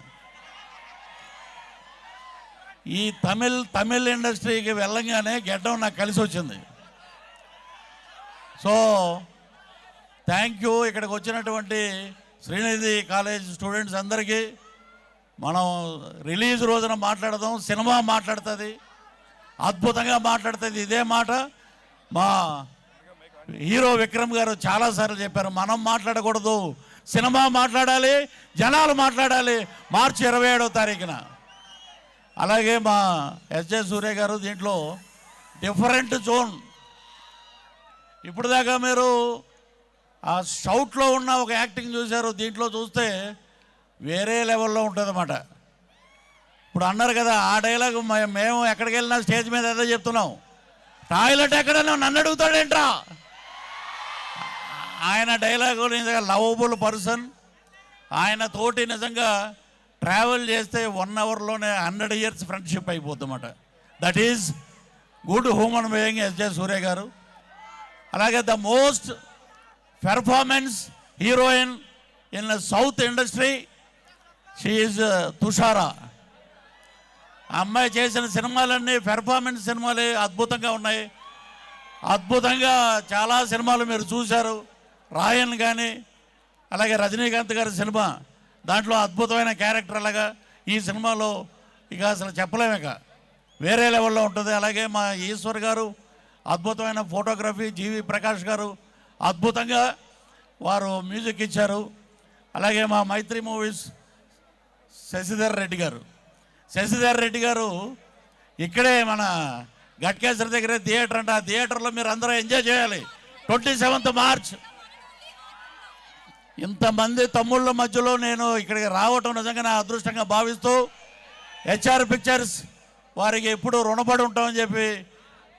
S7: ఈ తమిళ్ ఇండస్ట్రీకి వెళ్ళంగానే గెడ్డం నాకు కలిసి వచ్చింది. So thank you. ఇక్కడికి వచ్చినటువంటి శ్రీనిధి కాలేజ్ స్టూడెంట్స్ అందరికీ. మనం రిలీజ్ రోజున మాట్లాడదాం, సినిమా మాట్లాడుతుంది, అద్భుతంగా మాట్లాడుతుంది. ఇదే మాట మా హీరో విక్రమ్ గారు చాలాసార్లు చెప్పారు, మనం మాట్లాడకూడదు, సినిమా మాట్లాడాలి, జనాలు మాట్లాడాలి. మార్చి 27వ తారీఖున. అలాగే మా ఎస్జే సూర్య గారు దీంట్లో డిఫరెంట్ జోన్. ఇప్పుడు దాకా మీరు ఆ షౌట్లో ఉన్న ఒక యాక్టింగ్ చూశారు, దీంట్లో చూస్తే వేరే లెవెల్లో ఉంటుందన్నమాట. ఇప్పుడు అన్నారు కదా ఆ డైలాగ్, మేము ఎక్కడికి వెళ్ళినా స్టేజ్ మీద ఏదో చెప్తున్నాం, టాయిలెట్ ఎక్కడైనా నన్ను అడుగుతాడేంట్రా. ఆయన డైలాగు నిజంగా లవబుల్ పర్సన్. ఆయన తోటి నిజంగా ట్రావెల్ చేస్తే 1 hourలోనే 100 years ఫ్రెండ్షిప్ అయిపోద్ది అన్నమాట. That is good human being SJ Surya garu. అలాగే the most performance heroine in south industry, she is Tushara. ఆ అమ్మాయి చేసిన సినిమాలన్నీ పెర్ఫార్మెన్స్ సినిమాలే, అద్భుతంగా ఉన్నాయి. అద్భుతంగా చాలా సినిమాలు మీరు చూశారు. రాయన్ కానీ, అలాగే రజనీకాంత్ గారి సినిమా, దాంట్లో అద్భుతమైన క్యారెక్టర్. అలాగా ఈ సినిమాలో ఇక అసలు చెప్పలేము, ఇక వేరే లెవెల్లో ఉంటుంది. అలాగే మా ఈశ్వర్ గారు అద్భుతమైన ఫోటోగ్రఫీ, జీవి ప్రకాష్ గారు అద్భుతంగా వారు మ్యూజిక్ ఇచ్చారు. అలాగే మా మైత్రి మూవీస్ శశిధర్ రెడ్డి గారు ఇక్కడే మన గట్కేశ్వర దగ్గర థియేటర్ అంట. ఆ థియేటర్లో మీరు అందరూ ఎంజాయ్ చేయాలి. 27th March. ఇంతమంది తమ్ముళ్ళ మధ్యలో నేను ఇక్కడికి రావటం నిజంగా నా అదృష్టంగా భావిస్తూ, హెచ్ఆర్ పిక్చర్స్ వారికి ఎప్పుడూ రుణపడి ఉంటామని చెప్పి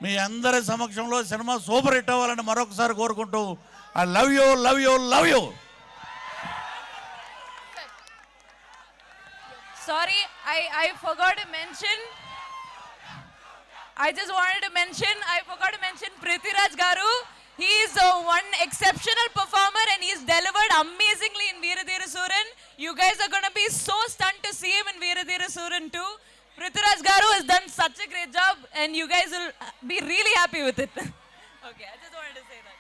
S7: మీ అందరి సమక్షంలో సినిమా సూపర్ హిట్ అవ్వాలని మరొకసారి కోరుకుంటూ, I love you, love you, love you.
S5: Sorry, I forgot to mention. I just wanted to mention, I forgot to mention Prithviraj Garu. He is one exceptional performer and he's delivered amazingly in Veerathira Suran. You guys are going to be so stunned to see him in Veerathira Suran too. Prithviraj Garu has done such a great job and you guys will be really happy with it. Okay, I just wanted to say that.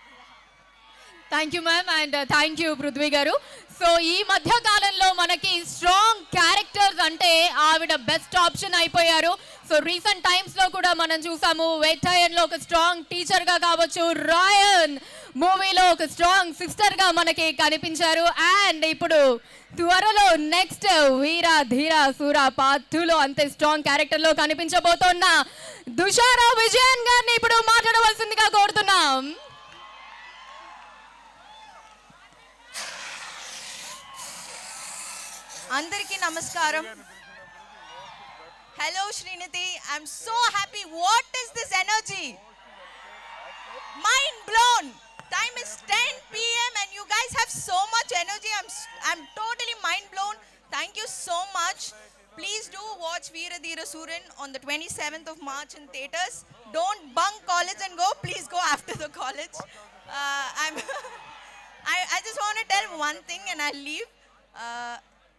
S1: Thank you ma'am and thank you Prithvi గారు. So ఈ మధ్య కాలంలో మనకి strong characters అంటే ఆవిడ best option అయిపోయారు. So recent టైమ్స్లో కూడా మనం చూసాము, వెట్టయన్లో ఒక స్ట్రాంగ్ టీచర్గా కావచ్చు, రాయన్ మూవీలో ఒక స్ట్రాంగ్ సిస్టర్గా మనకి కనిపించారు. అండ్ ఇప్పుడు త్వరలో నెక్స్ట్ వీర ధీర సూర పార్ట్ 2లో అంతే స్ట్రాంగ్ క్యారెక్టర్లో కనిపించబోతున్న దుషారా విజయన్ గారిని ఇప్పుడు మాట్లాడవలసిందిగా కోరుతున్నాం.
S8: అందరికీ నమస్కారం. Hello Srinidhi, I'm so happy. What is this energy? Mind blown. Time is 10 p.m. and you guys have so much energy. I'm totally mind blown. Thank you so much. Please do watch Veera Dheera Suran on the 27th of March in theaters. Don't bunk college and go. Please go after the college. I just want to tell one thing and I'll leave.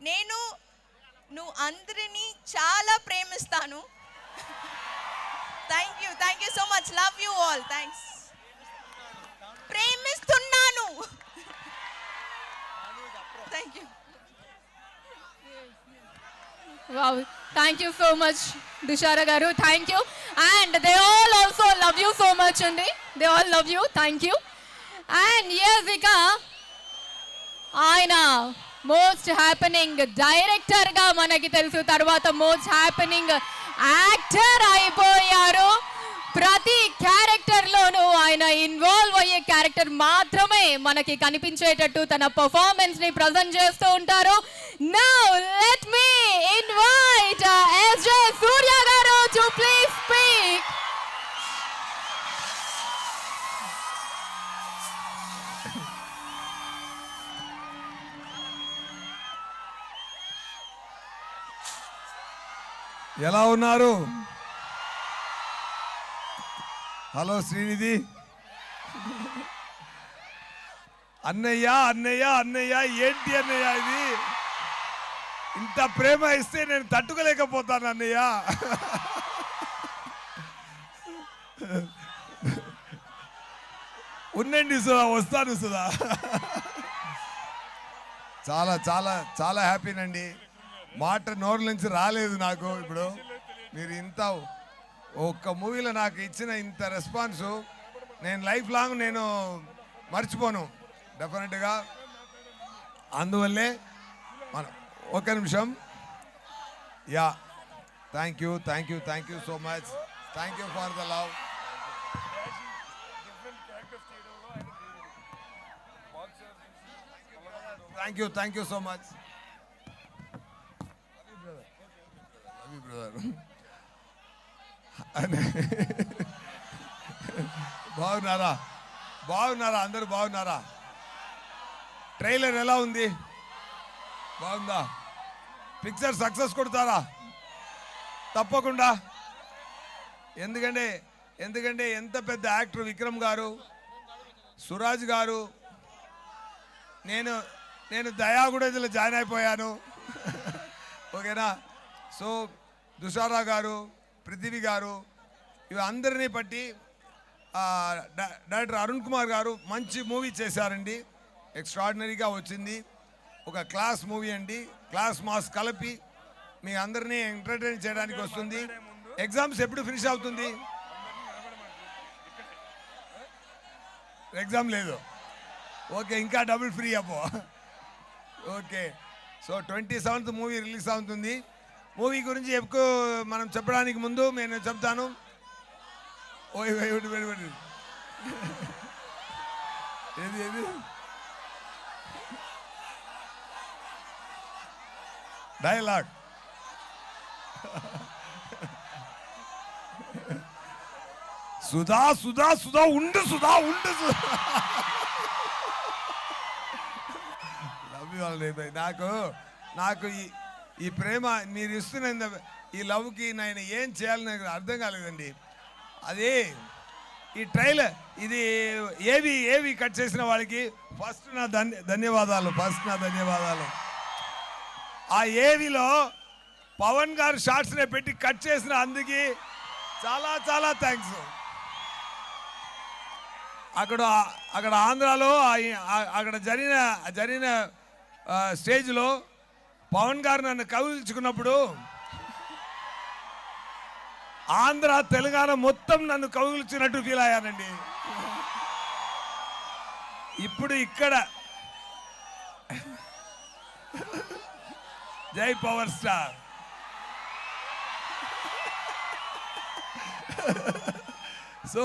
S8: నేను నువ్వు అందరినీ చాలా ప్రేమిస్తాను. Thank you so much. Love you all. Thanks. ప్రేమిస్తున్నాను. Thank you.
S1: Wow, thank you so much Dushara garu. Thank you. And they all also love you so much andi. They all love you. Thank you. And yes, Ika ఆయన most happening డైరెక్టర్గా మనకి తెలుసు, తర్వాత most happening actor అయిపోయారు. ప్రతి క్యారెక్టర్లోనూ ఆయన involve అయ్యే character మాత్రమే మనకి కనిపించేటట్టు తన పర్ఫార్మెన్స్ని ప్రజెంట్ చేస్తూ ఉంటారు. Now let me invite SJ Surya garu to please speak.
S3: ఎలా ఉన్నారు? హలో శ్రీనిధి. అన్నయ్య అన్నయ్య అన్నయ్య ఏంటి అన్నయ్య ఇది? ఇంత ప్రేమ ఇస్తే నేను తట్టుకోలేకపోతాను అన్నయ్య. ఉండండి సుధా, వస్తాను సుధా. చాలా చాలా చాలా హ్యాపీనండి. మాట నోరు నుంచి రాలేదు నాకు. ఇప్పుడు మీరు ఇంత ఒక్క మూవీలో నాకు ఇచ్చిన ఇంత రెస్పాన్సు నేను లైఫ్ లాంగ్ నేను మర్చిపోను డెఫినెట్గా. అందువల్లే మన ఒక నిమిషం. Yeah, thank you thank you thank you so much. Thank you for the love. Thank you so much. బాగున్నారా? బాగున్నారా? అందరూ బాగున్నారా? ట్రైలర్ ఎలా ఉంది? బాగుందా? పిక్చర్ సక్సెస్ కొడతారా? తప్పకుండా. ఎందుకంటే ఎంత పెద్ద యాక్టర్ విక్రమ్ గారు, సురాజ్ గారు, నేను దయాగూడలో జాయిన్ అయిపోయాను. ఓకేనా? సో దుషారా గారు, పృథ్వీ గారు, ఇవి అందరినీ బట్టి డైరెక్టర్ అరుణ్ కుమార్ గారు మంచి మూవీ చేశారండి. ఎక్స్ట్రాడినరీగా వచ్చింది. ఒక క్లాస్ మూవీ అండి. క్లాస్ మాస్ కలిపి మీ అందరినీ ఎంటర్టైన్ చేయడానికి వస్తుంది. ఎగ్జామ్స్ ఎప్పుడు ఫినిష్ అవుతుంది? ఎగ్జామ్ లేదు. ఓకే, ఇంకా డబుల్ ఫ్రీ అప్పో. Okay, so 27th movie release అవుతుంది. మూవీ గురించి ఎక్కువ మనం చెప్పడానికి ముందు నేను చెప్తాను. ఏది డైలాగ్? సుధా సుధా సుధా ఉండు సుధా ఉండు సుధా. నాకు ఈ ప్రేమ మీరు ఇస్తున్న ఈ లవ్కి నేను ఏం చేయాలని నాకు అర్థం కాలేదండి. అది ఈ ట్రైలర్ ఇది ఏవి కట్ చేసిన వాళ్ళకి ఫస్ట్ నా ధన్యవాదాలు. ఆ ఏవిలో పవన్ గారు షార్ట్స్నే పెట్టి కట్ చేసిన అందుకు చాలా చాలా థ్యాంక్స్. అక్కడ అక్కడ ఆంధ్రాలో అక్కడ జరిగిన స్టేజ్లో పవన్ గారు నన్ను కౌగిలించుకున్నప్పుడు ఆంధ్ర తెలంగాణ మొత్తం నన్ను కౌగిలించినట్టు ఫీల్ అయ్యానండి. ఇప్పుడు ఇక్కడ జై పవర్ స్టార్. సో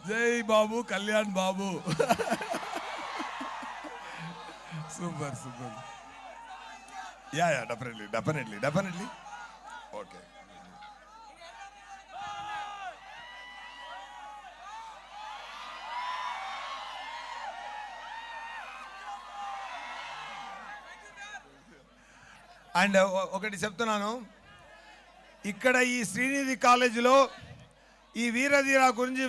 S3: జై బాబు కళ్యాణ్ బాబు. Super super. Ya definitely okay. And ఒకటి చెప్తున్నాను, ఇక్కడ ఈ శ్రీనిధి కాలేజీలో ఈ వీరధీర గురించి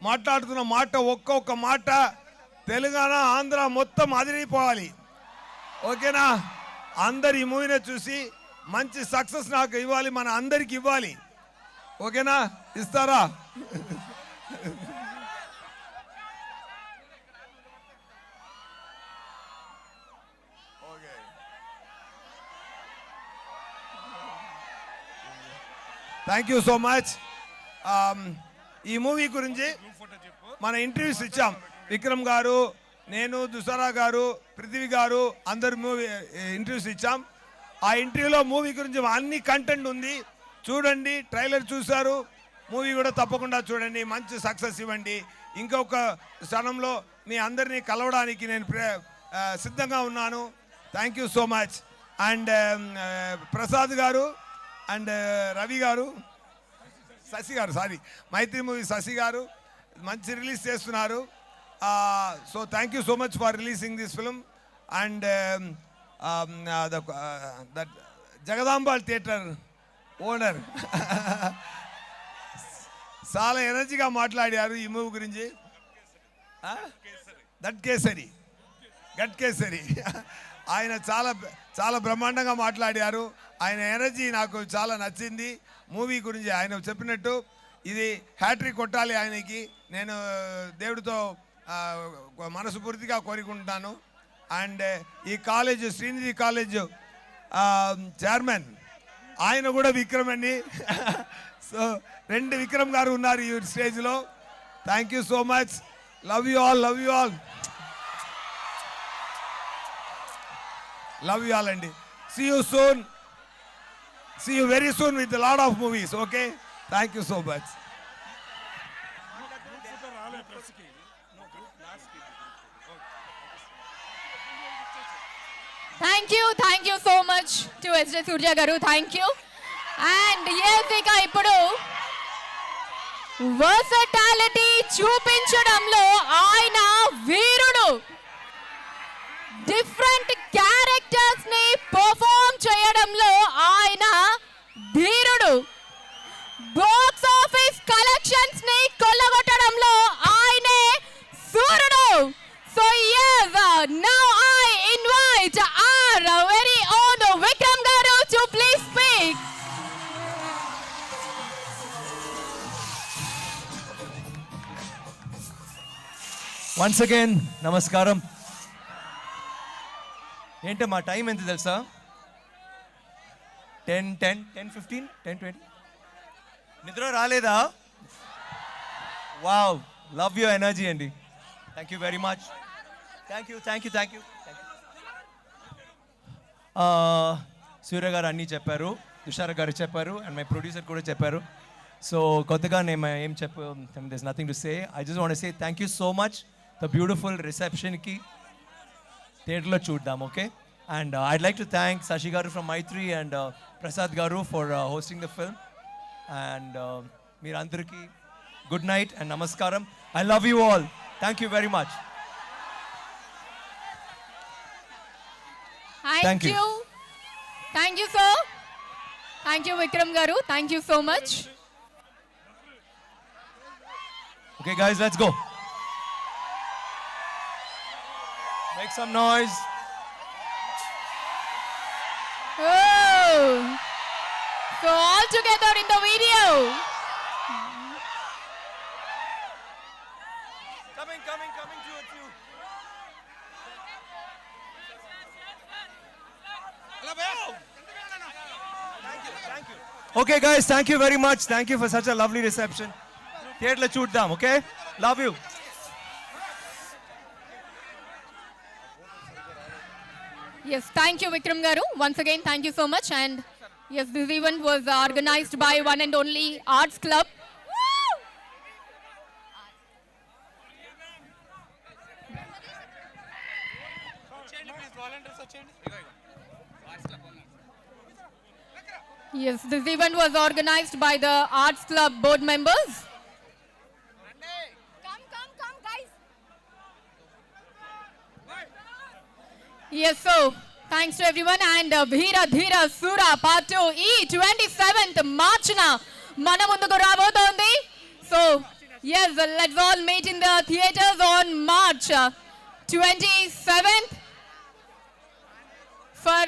S3: మాట్లాడుతున్న మాట ఒక్కొక్క మాట తెలంగాణ ఆంధ్ర మొత్తం అదిరిపోవాలి. ఓకేనా? అందరు ఈ మూవీని చూసి మంచి సక్సెస్ నాకు ఇవ్వాలి, మన అందరికి ఇవ్వాలి. ఓకేనా? ఇస్తారా? Thank you so much. ఈ మూవీ గురించి మన ఇంటర్వ్యూస్ ఇచ్చాం. విక్రమ్ గారు, నేను, దుసారా గారు, పృథ్వీ గారు అందరు మూవీ ఇంటర్వ్యూస్ ఇచ్చాం. ఆ ఇంటర్వ్యూలో మూవీ గురించి అన్ని కంటెంట్ ఉంది, చూడండి. ట్రైలర్ చూశారు, మూవీ కూడా తప్పకుండా చూడండి. మంచి సక్సెస్ ఇవ్వండి. ఇంకొక క్షణంలో మీ అందరినీ కలవడానికి నేను సిద్ధంగా ఉన్నాను. Thank you so much. And Prasad గారు అండ్ రవి గారు, శశి గారు, సారీ, మైత్రి మూవీ శశి గారు మంచి రిలీజ్ చేస్తున్నారు. So thank you so much for releasing this film. And that Jagadambal theatre owner చాలా ఎనర్జీగా మాట్లాడారు ఈ మూవీ గురించి. గట్ కేసరి ఆయన చాలా బ్రహ్మాండంగా మాట్లాడారు. ఆయన ఎనర్జీ నాకు చాలా నచ్చింది. మూవీ గురించి ఆయన చెప్పినట్టు ఇది హ్యాట్రిక్ కొట్టాలి ఆయనకి. నేను దేవుడితో మనస్ఫూర్తిగా కోరుకుంటాను. అండ్ ఈ కాలేజ్ శ్రీనిధి కాలేజ్ చైర్మన్ ఆయన కూడా విక్రమ్ అండి. సో 2 విక్రమ్ గారు ఉన్నారు ఈ స్టేజ్లో. Thank you so much. Love you all అండి. See you very soon with a lot of movies. Okay, thank you so much.
S1: Thank you so much to SJ Surya garu. Thank you. And yes, ika ippudu versatility చూపించడంలో ఆయన వీరుడు. Different characters ని perform చేయడంలో ఆయన ధీరుడు. Box office collections ని కొల్లగొట్టడంలో ఆయనే సూర్యుడు. So yes, now I invite our very own Vikram garu to please speak.
S6: Once again, నమస్కారం. ఏంటో మా టైం ఎంత తెలుసా? 10:15, 10:20. నిద్ర రాలేదా? వావ్, లవ్ యూ ఎనర్జీ అండి. Thank you very much. Thank you. Surya garu అన్నీ చెప్పారు, తుషార్ గారు చెప్పారు, అండ్ మై ప్రొడ్యూసర్ కూడా చెప్పారు. సో కొత్తగా నేను ఏం there's nothing to say. I just want to say thank you so much. The beautiful receptionకి థియేటర్లో చూద్దాం. Okay. And I'd like to thank Sashi garu from Maitri and Prasad garu for hosting the film. And మీరందరికీ good night and నమస్కారం. I love you all. Thank you very much.
S1: Thank you. Thank you, sir. Thank you, Vikram garu. Thank you so much.
S6: Okay guys, let's go. Make some noise.
S1: Oh. So all together in the video.
S6: coming towards you. Thank you. Okay, guys, thank you very much. Thank you for such a lovely reception. Theatre chuddam, okay? Love you.
S1: Yes, thank you, Vikram Garu. Once again, thank you so much. And yes, this event was organized by one and only Arts Club. Yes, this event was organized by the Arts Club board members. Come, guys. Yes, so thanks to everyone and Veera Dheera Sura Part 2 ఈ 27th మార్చిన మన ముందుకు రాబోతోంది. So, yes, let's all meet in the theaters on March 27th for